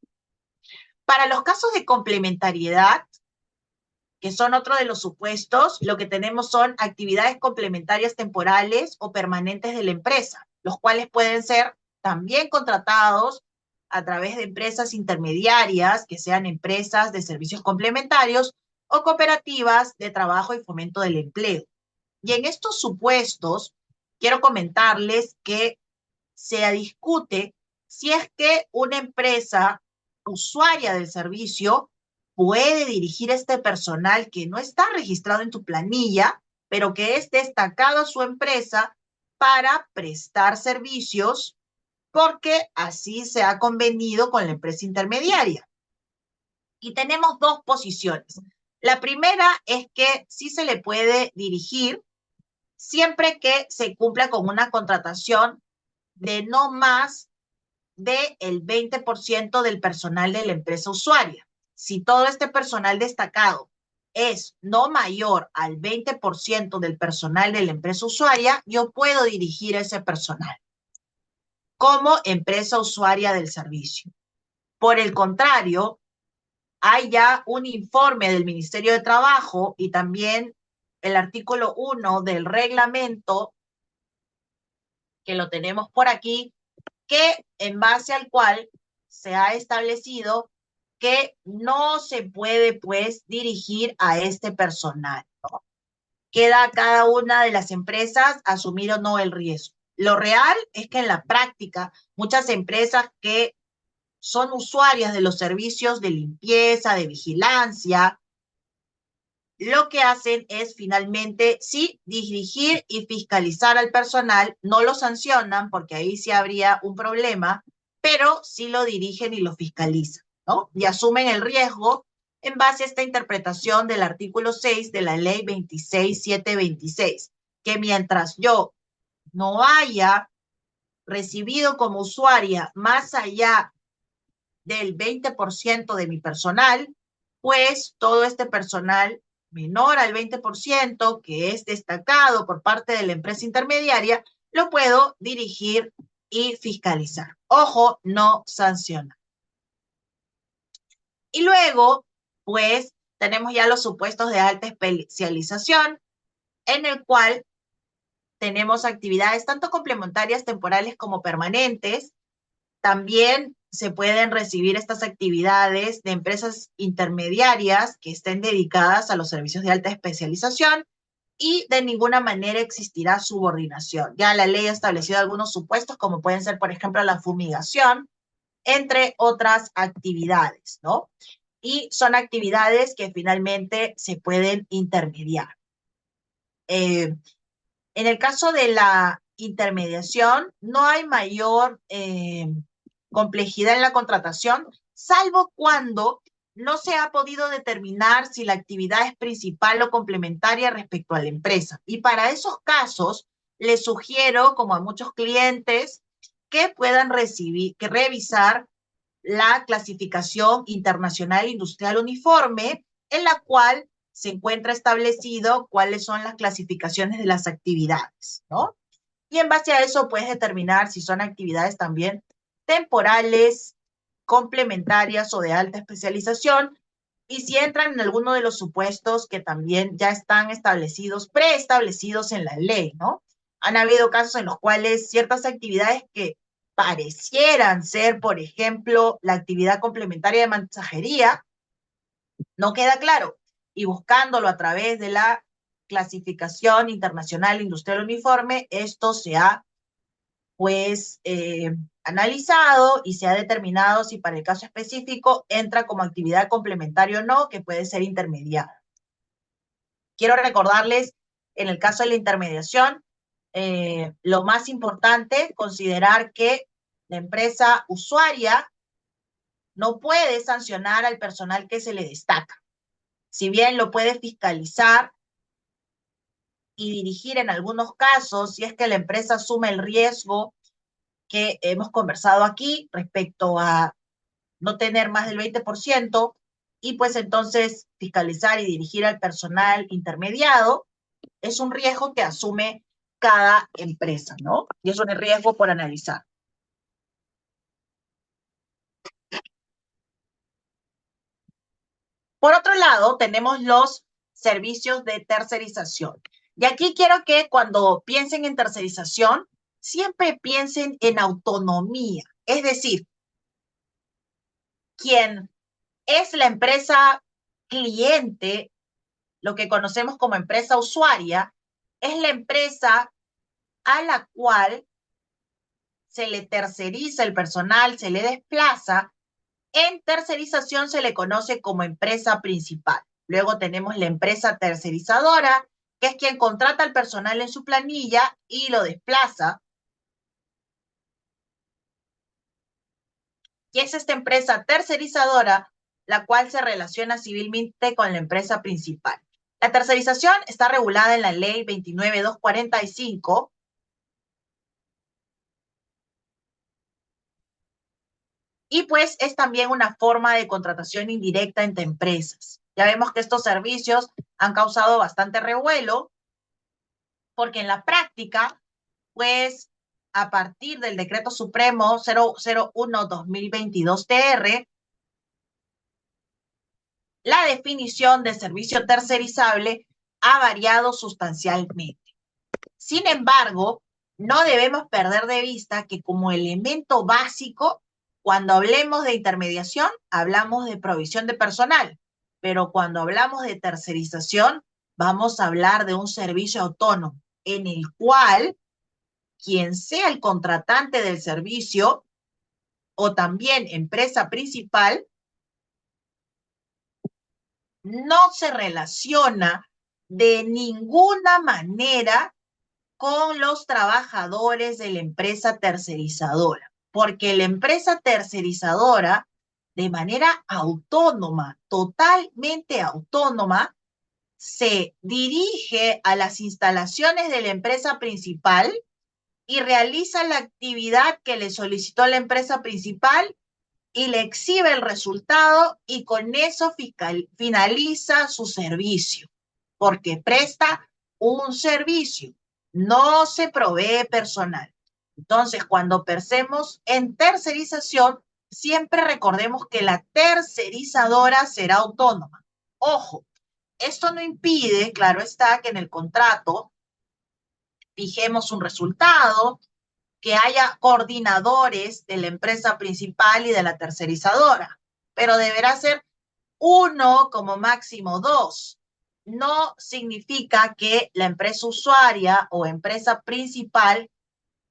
Para los casos de complementariedad, que son otro de los supuestos, lo que tenemos son actividades complementarias temporales o permanentes de la empresa, los cuales pueden ser también contratados a través de empresas intermediarias, que sean empresas de servicios complementarios o cooperativas de trabajo y fomento del empleo. Y en estos supuestos, quiero comentarles que se discute si es que una empresa usuaria del servicio puede dirigir este personal que no está registrado en tu planilla, pero que es destacado a su empresa para prestar servicios porque así se ha convenido con la empresa intermediaria. Y tenemos dos posiciones. La primera es que sí se le puede dirigir siempre que se cumpla con una contratación de no más del 20% del personal de la empresa usuaria. Si todo este personal destacado es no mayor al 20% del personal de la empresa usuaria, yo puedo dirigir ese personal como empresa usuaria del servicio. Por el contrario, hay ya un informe del Ministerio de Trabajo y también el artículo 1 del reglamento, que lo tenemos por aquí, que en base al cual se ha establecido que no se puede, pues, dirigir a este personal, ¿no? Queda a cada una de las empresas asumir o no el riesgo. Lo real es que en la práctica, muchas empresas que son usuarias de los servicios de limpieza, de vigilancia, lo que hacen es finalmente sí dirigir y fiscalizar al personal, no lo sancionan porque ahí sí habría un problema, pero sí lo dirigen y lo fiscalizan, ¿no? Y asumen el riesgo en base a esta interpretación del artículo 6 de la ley 26726, que mientras yo no haya recibido como usuaria más allá del 20% de mi personal, pues todo este personal menor al 20%, que es destacado por parte de la empresa intermediaria, lo puedo dirigir y fiscalizar. Ojo, no sancionar. Y luego, pues, tenemos ya los supuestos de alta especialización, en el cual tenemos actividades tanto complementarias, temporales como permanentes. También se pueden recibir estas actividades de empresas intermediarias que estén dedicadas a los servicios de alta especialización y de ninguna manera existirá subordinación. Ya la ley ha establecido algunos supuestos, como pueden ser, por ejemplo, la fumigación, entre otras actividades, ¿no? Y son actividades que finalmente se pueden intermediar. En el caso de la intermediación, no hay mayor complejidad en la contratación, salvo cuando no se ha podido determinar si la actividad es principal o complementaria respecto a la empresa. Y para esos casos, les sugiero, como a muchos clientes, que puedan revisar la clasificación internacional industrial uniforme, en la cual se encuentra establecido cuáles son las clasificaciones de las actividades, ¿no? Y en base a eso puedes determinar si son actividades también temporales, complementarias o de alta especialización, y si entran en alguno de los supuestos que también ya están establecidos, preestablecidos en la ley, ¿no? Han habido casos en los cuales ciertas actividades que parecieran ser, por ejemplo, la actividad complementaria de mensajería, no queda claro. Y buscándolo a través de la clasificación internacional industrial uniforme, esto se ha, pues, analizado y se ha determinado si para el caso específico entra como actividad complementaria o no, que puede ser intermediada. Quiero recordarles, en el caso de la intermediación, lo más importante, considerar que la empresa usuaria no puede sancionar al personal que se le destaca. Si bien lo puede fiscalizar y dirigir en algunos casos, si es que la empresa asume el riesgo que hemos conversado aquí respecto a no tener más del 20%, y pues entonces fiscalizar y dirigir al personal intermediado, es un riesgo que asume cada empresa, ¿no? Y es un riesgo por analizar. Por otro lado, tenemos los servicios de tercerización. Y aquí quiero que cuando piensen en tercerización, siempre piensen en autonomía. Es decir, quien es la empresa cliente, lo que conocemos como empresa usuaria, es la empresa a la cual se le terceriza el personal, se le desplaza, en tercerización se le conoce como empresa principal. Luego tenemos la empresa tercerizadora, que es quien contrata al personal en su planilla y lo desplaza. Y es esta empresa tercerizadora la cual se relaciona civilmente con la empresa principal. La tercerización está regulada en la ley 29.245 y pues es también una forma de contratación indirecta entre empresas. Ya vemos que estos servicios han causado bastante revuelo porque en la práctica, pues a partir del Decreto Supremo 001-2022-TR, la definición de servicio tercerizable ha variado sustancialmente. Sin embargo, no debemos perder de vista que como elemento básico, cuando hablemos de intermediación, hablamos de provisión de personal, pero cuando hablamos de tercerización, vamos a hablar de un servicio autónomo en el cual quien sea el contratante del servicio o también empresa principal no se relaciona de ninguna manera con los trabajadores de la empresa tercerizadora, porque la empresa tercerizadora, de manera autónoma, totalmente autónoma, se dirige a las instalaciones de la empresa principal y realiza la actividad que le solicitó la empresa principal y le exhibe el resultado y con eso finaliza su servicio, porque presta un servicio, no se provee personal. Entonces, cuando pensemos en tercerización, siempre recordemos que la tercerizadora será autónoma. Ojo, esto no impide, claro está, que en el contrato fijemos un resultado, que haya coordinadores de la empresa principal y de la tercerizadora, pero deberá ser uno como máximo dos. No significa que la empresa usuaria o empresa principal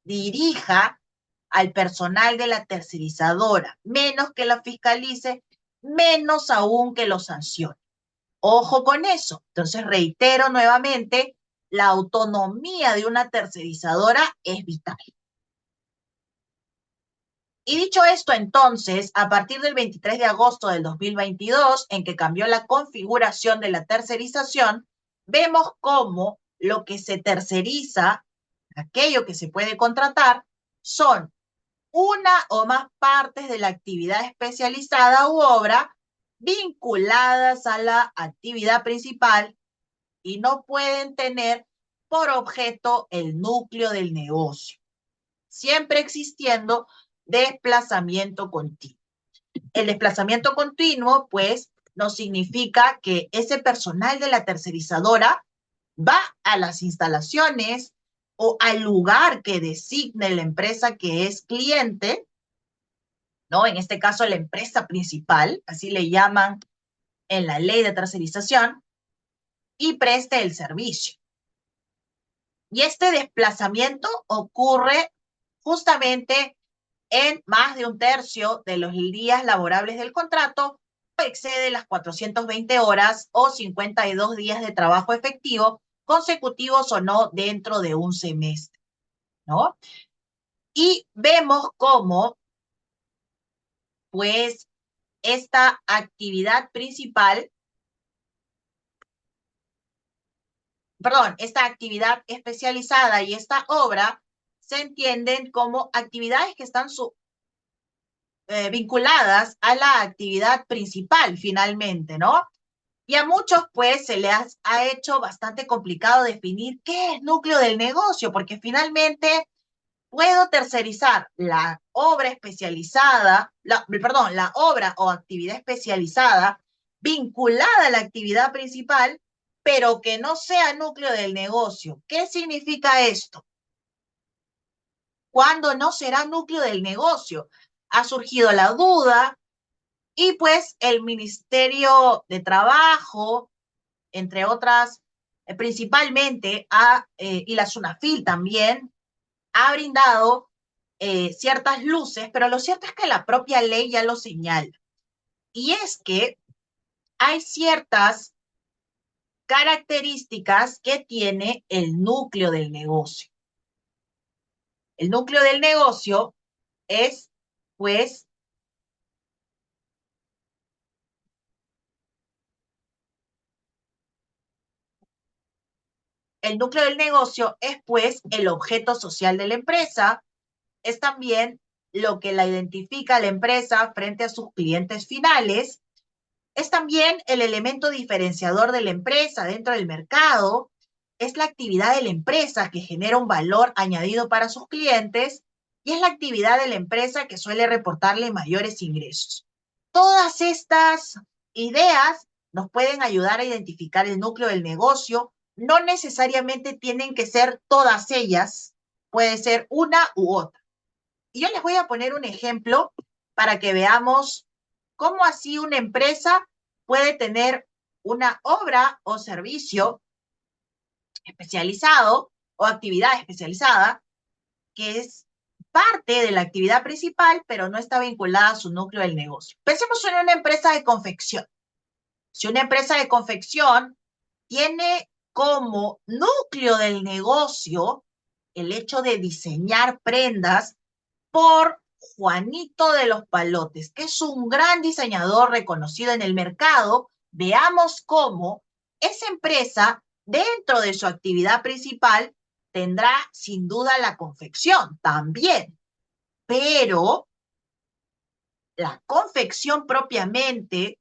dirija al personal de la tercerizadora, menos que la fiscalice, menos aún que lo sancione. Ojo con eso. Entonces, reitero nuevamente, la autonomía de una tercerizadora es vital. Y dicho esto, entonces, a partir del 23 de agosto del 2022, en que cambió la configuración de la tercerización, vemos cómo lo que se terceriza, aquello que se puede contratar, son una o más partes de la actividad especializada u obra vinculadas a la actividad principal y no pueden tener por objeto el núcleo del negocio, siempre existiendo desplazamiento continuo. El desplazamiento continuo, pues, no significa que ese personal de la tercerizadora va a las instalaciones o al lugar que designe la empresa que es cliente, ¿no? En este caso, la empresa principal, así le llaman en la ley de tercerización, y preste el servicio. Y este desplazamiento ocurre justamente en más de un tercio de los días laborables del contrato, o excede las 420 horas o 52 días de trabajo efectivo, consecutivos o no, dentro de un semestre, ¿no? Y vemos cómo, pues, esta actividad principal, esta actividad especializada y esta obra se entienden como actividades que están vinculadas a la actividad principal finalmente, ¿no? Y a muchos pues se les ha hecho bastante complicado definir qué es núcleo del negocio, porque finalmente puedo tercerizar la obra especializada, la obra o actividad especializada vinculada a la actividad principal, pero que no sea núcleo del negocio. ¿Qué significa esto? ¿Cuándo no será núcleo del negocio? Ha surgido la duda y pues el Ministerio de Trabajo, entre otras, principalmente, y la SUNAFIL también, ha brindado ciertas luces, pero lo cierto es que la propia ley ya lo señala. Y es que hay ciertas características que tiene el núcleo del negocio. El núcleo del negocio es, pues, el núcleo del negocio es, pues, el objeto social de la empresa, es también lo que la identifica a la empresa frente a sus clientes finales, es también el elemento diferenciador de la empresa dentro del mercado, es la actividad de la empresa que genera un valor añadido para sus clientes y es la actividad de la empresa que suele reportarle mayores ingresos. Todas estas ideas nos pueden ayudar a identificar el núcleo del negocio. No necesariamente tienen que ser todas ellas, puede ser una u otra. Y yo les voy a poner un ejemplo para que veamos cómo así una empresa puede tener una obra o servicio especializado o actividad especializada que es parte de la actividad principal, pero no está vinculada a su núcleo del negocio. Pensemos en una empresa de confección. Si una empresa de confección tiene como núcleo del negocio el hecho de diseñar prendas por Juanito de los Palotes, que es un gran diseñador reconocido en el mercado, veamos cómo esa empresa, dentro de su actividad principal, tendrá sin duda la confección también, pero la confección propiamente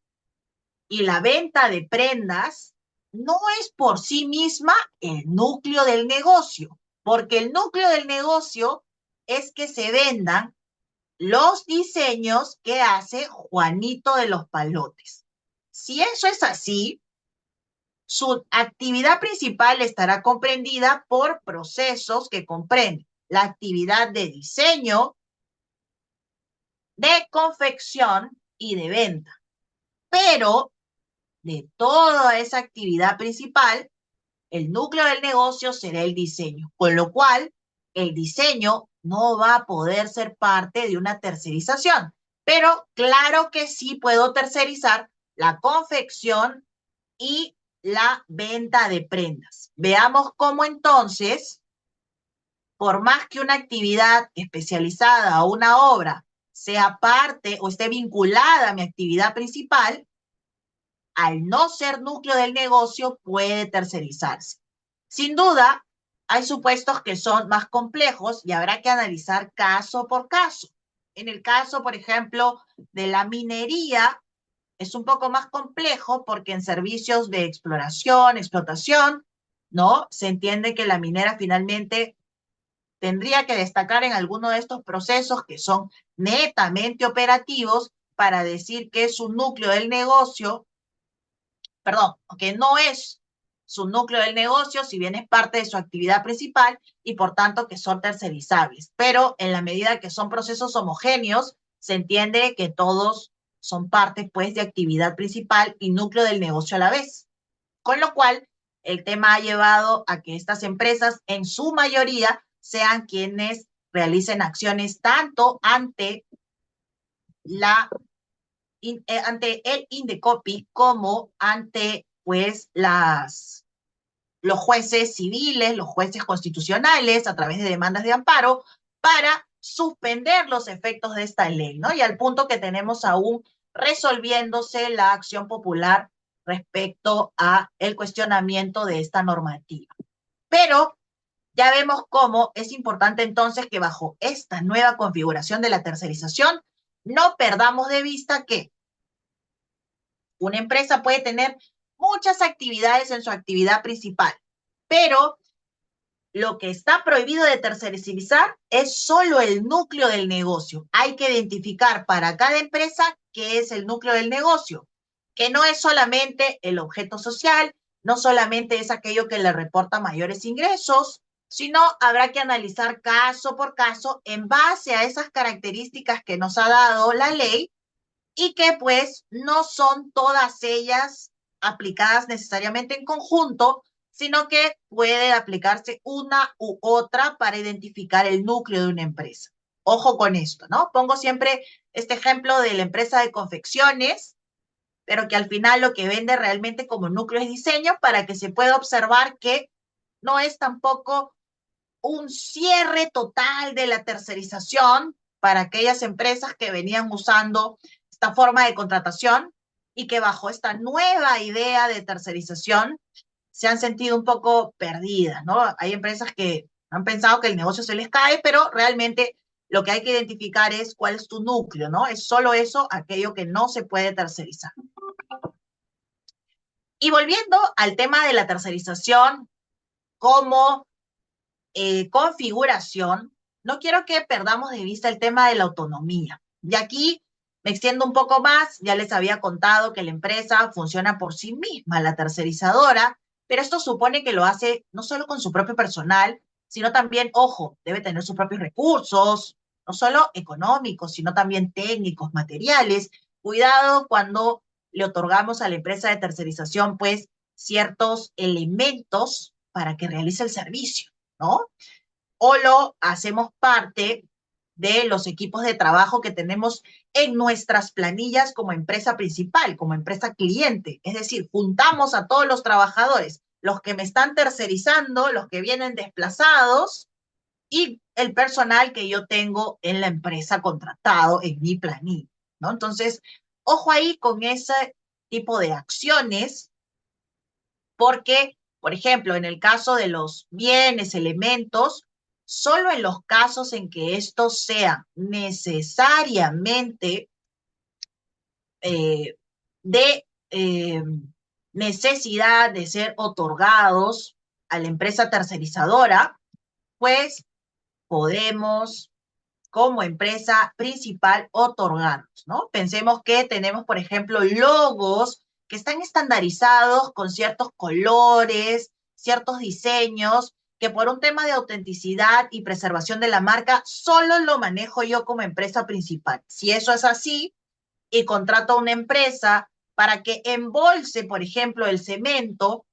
y la venta de prendas no es por sí misma el núcleo del negocio, porque el núcleo del negocio es que se vendan los diseños que hace Juanito de los Palotes. Si eso es así, su actividad principal estará comprendida por procesos que comprenden la actividad de diseño, de confección y de venta. Pero de toda esa actividad principal, el núcleo del negocio será el diseño, con lo cual el diseño no va a poder ser parte de una tercerización. Pero claro que sí puedo tercerizar la confección y la venta de prendas. Veamos cómo entonces, por más que una actividad especializada o una obra sea parte o esté vinculada a mi actividad principal, al no ser núcleo del negocio, puede tercerizarse. Sin duda, hay supuestos que son más complejos y habrá que analizar caso por caso. En el caso, por ejemplo, de la minería, es un poco más complejo porque en servicios de exploración, explotación, ¿no? Se entiende que la minera finalmente tendría que destacar en alguno de estos procesos que son netamente operativos para decir que es un núcleo del negocio, perdón, que no es su núcleo del negocio, si bien es parte de su actividad principal y por tanto que son tercerizables. Pero en la medida que son procesos homogéneos, se entiende que todos son parte pues de actividad principal y núcleo del negocio a la vez. Con lo cual, el tema ha llevado a que estas empresas en su mayoría sean quienes realicen acciones tanto ante ante el Indecopi como ante pues los jueces civiles, los jueces constitucionales a través de demandas de amparo para suspender los efectos de esta ley, ¿no? Y al punto que tenemos aún resolviéndose la acción popular respecto a el cuestionamiento de esta normativa. Pero ya vemos cómo es importante entonces que bajo esta nueva configuración de la tercerización no perdamos de vista que una empresa puede tener muchas actividades en su actividad principal, pero lo que está prohibido de tercerizar es solo el núcleo del negocio. Hay que identificar para cada empresa qué es el núcleo del negocio, que no es solamente el objeto social, no solamente es aquello que le reporta mayores ingresos, sino habrá que analizar caso por caso en base a esas características que nos ha dado la ley y que pues no son todas ellas aplicadas necesariamente en conjunto, sino que puede aplicarse una u otra para identificar el núcleo de una empresa. Ojo con esto, ¿no? Pongo siempre este ejemplo de la empresa de confecciones, pero que al final lo que vende realmente como núcleo es diseño, para que se pueda observar que no es tampoco un cierre total de la tercerización para aquellas empresas que venían usando esta forma de contratación y que bajo esta nueva idea de tercerización se han sentido un poco perdidas, ¿no? Hay empresas que han pensado que el negocio se les cae, pero realmente lo que hay que identificar es cuál es tu núcleo, ¿no? Es solo eso, aquello que no se puede tercerizar. Y volviendo al tema de la tercerización como configuración, no quiero que perdamos de vista el tema de la autonomía. Y aquí me extiendo un poco más, ya les había contado que la empresa funciona por sí misma, la tercerizadora, pero esto supone que lo hace no solo con su propio personal, sino también, ojo, debe tener sus propios recursos, no solo económicos, sino también técnicos, materiales. Cuidado cuando le otorgamos a la empresa de tercerización, pues, ciertos elementos para que realice el servicio, ¿no? O lo hacemos parte de los equipos de trabajo que tenemos en nuestras planillas como empresa principal, como empresa cliente. Es decir, juntamos a todos los trabajadores, los que me están tercerizando, los que vienen desplazados y el personal que yo tengo en la empresa contratado en mi planilla, ¿no? Entonces, ojo ahí con ese tipo de acciones, porque, por ejemplo, en el caso de los bienes, elementos, solo en los casos en que estos sean necesariamente de necesidad de ser otorgados a la empresa tercerizadora, pues podemos como empresa principal otorgarnos, ¿no? Pensemos que tenemos, por ejemplo, logos que están estandarizados con ciertos colores, ciertos diseños, que por un tema de autenticidad y preservación de la marca, solo lo manejo yo como empresa principal. Si eso es así, y contrato a una empresa para que embolse, por ejemplo, el cemento,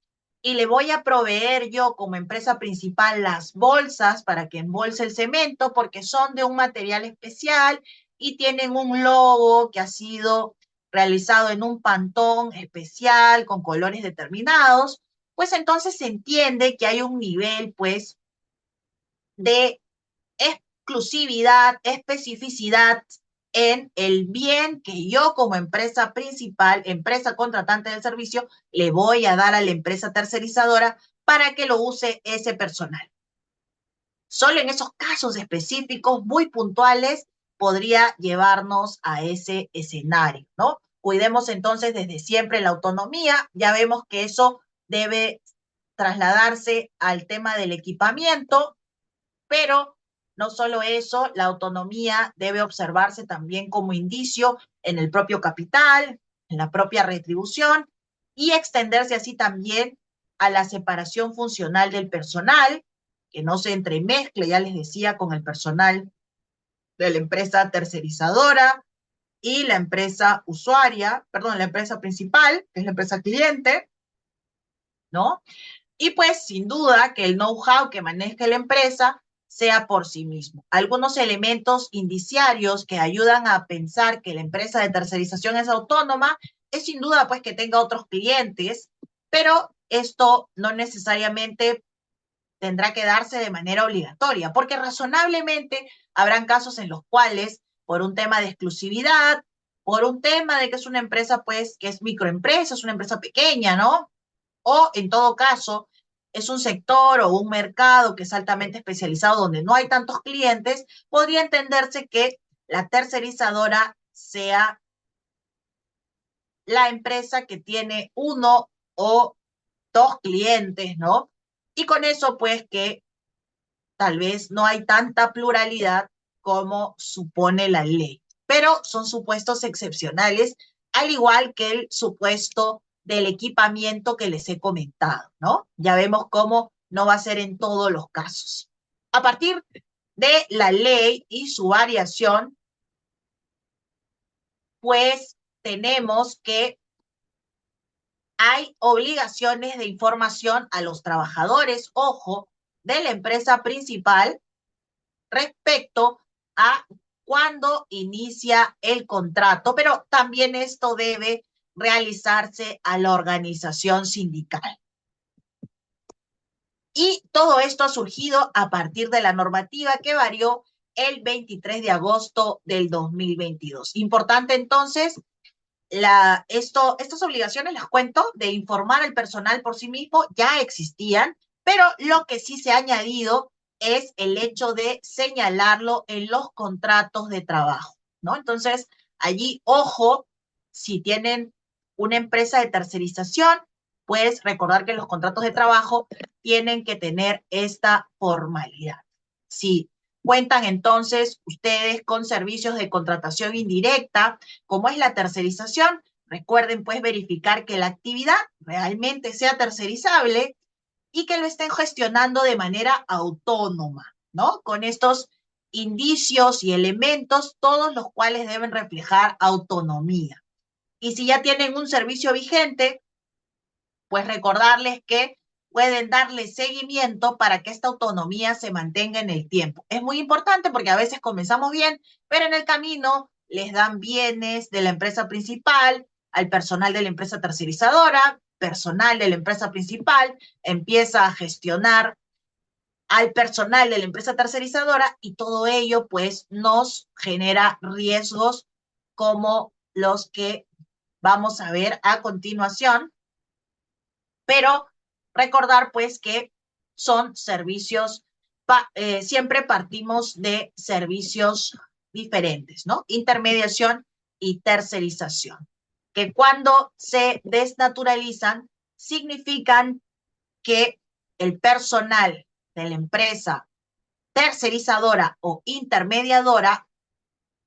y le voy a proveer yo como empresa principal las bolsas para que embolse el cemento, porque son de un material especial y tienen un logo que ha sido realizado en un pantón especial con colores determinados, pues entonces se entiende que hay un nivel, pues, de exclusividad, especificidad en el bien que yo como empresa principal, empresa contratante del servicio, le voy a dar a la empresa tercerizadora para que lo use ese personal. Solo en esos casos específicos muy puntuales podría llevarnos a ese escenario, ¿no? Cuidemos entonces desde siempre la autonomía. Ya vemos que eso debe trasladarse al tema del equipamiento, pero no solo eso, la autonomía debe observarse también como indicio en el propio capital, en la propia retribución, y extenderse así también a la separación funcional del personal, que no se entremezcle, ya les decía, con el personal de la empresa tercerizadora y la empresa usuaria, perdón, la empresa principal, que es la empresa cliente, ¿no? Y pues sin duda que el know-how que maneja la empresa sea por sí mismo. Algunos elementos indiciarios que ayudan a pensar que la empresa de tercerización es autónoma es sin duda pues que tenga otros clientes, pero esto no necesariamente tendrá que darse de manera obligatoria, porque razonablemente habrán casos en los cuales por un tema de exclusividad, por un tema de que es una empresa pues que es microempresa, es una empresa pequeña, ¿no? O en todo caso, es un sector o un mercado que es altamente especializado donde no hay tantos clientes, podría entenderse que la tercerizadora sea la empresa que tiene uno o dos clientes, ¿no? Y con eso, pues que tal vez no hay tanta pluralidad como supone la ley, pero son supuestos excepcionales, al igual que el supuesto del equipamiento que les he comentado, ¿no? Ya vemos cómo no va a ser en todos los casos. A partir de la ley y su variación, pues tenemos que hay obligaciones de información a los trabajadores, ojo, de la empresa principal respecto a cuándo inicia el contrato, pero también esto debe realizarse a la organización sindical. Y todo esto ha surgido a partir de la normativa que varió el 23 de agosto del 2022. Importante entonces, estas obligaciones, las cuento, de informar al personal por sí mismo, ya existían, pero lo que sí se ha añadido es el hecho de señalarlo en los contratos de trabajo, ¿no? Entonces, allí, ojo, si tienen una empresa de tercerización, pues recordar que los contratos de trabajo tienen que tener esta formalidad. Si cuentan entonces ustedes con servicios de contratación indirecta, como es la tercerización, recuerden pues verificar que la actividad realmente sea tercerizable y que lo estén gestionando de manera autónoma, ¿no? Con estos indicios y elementos, todos los cuales deben reflejar autonomía. Y si ya tienen un servicio vigente, pues recordarles que pueden darle seguimiento para que esta autonomía se mantenga en el tiempo. Es muy importante porque a veces comenzamos bien, pero en el camino les dan bienes de la empresa principal al personal de la empresa tercerizadora, personal de la empresa principal empieza a gestionar al personal de la empresa tercerizadora y todo ello pues nos genera riesgos como los que vamos a ver a continuación, pero recordar pues que son servicios, siempre partimos de servicios diferentes, ¿no? Intermediación y tercerización, que cuando se desnaturalizan significan que el personal de la empresa tercerizadora o intermediadora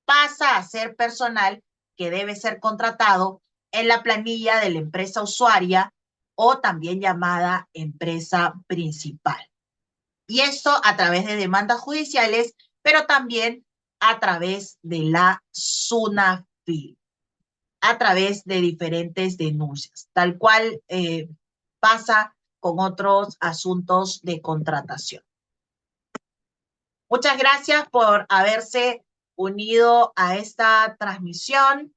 pasa a ser personal que debe ser contratado en la planilla de la empresa usuaria o también llamada empresa principal. Y esto a través de demandas judiciales, pero también a través de la SUNAFIL, a través de diferentes denuncias, tal cual pasa con otros asuntos de contratación. Muchas gracias por haberse unido a esta transmisión.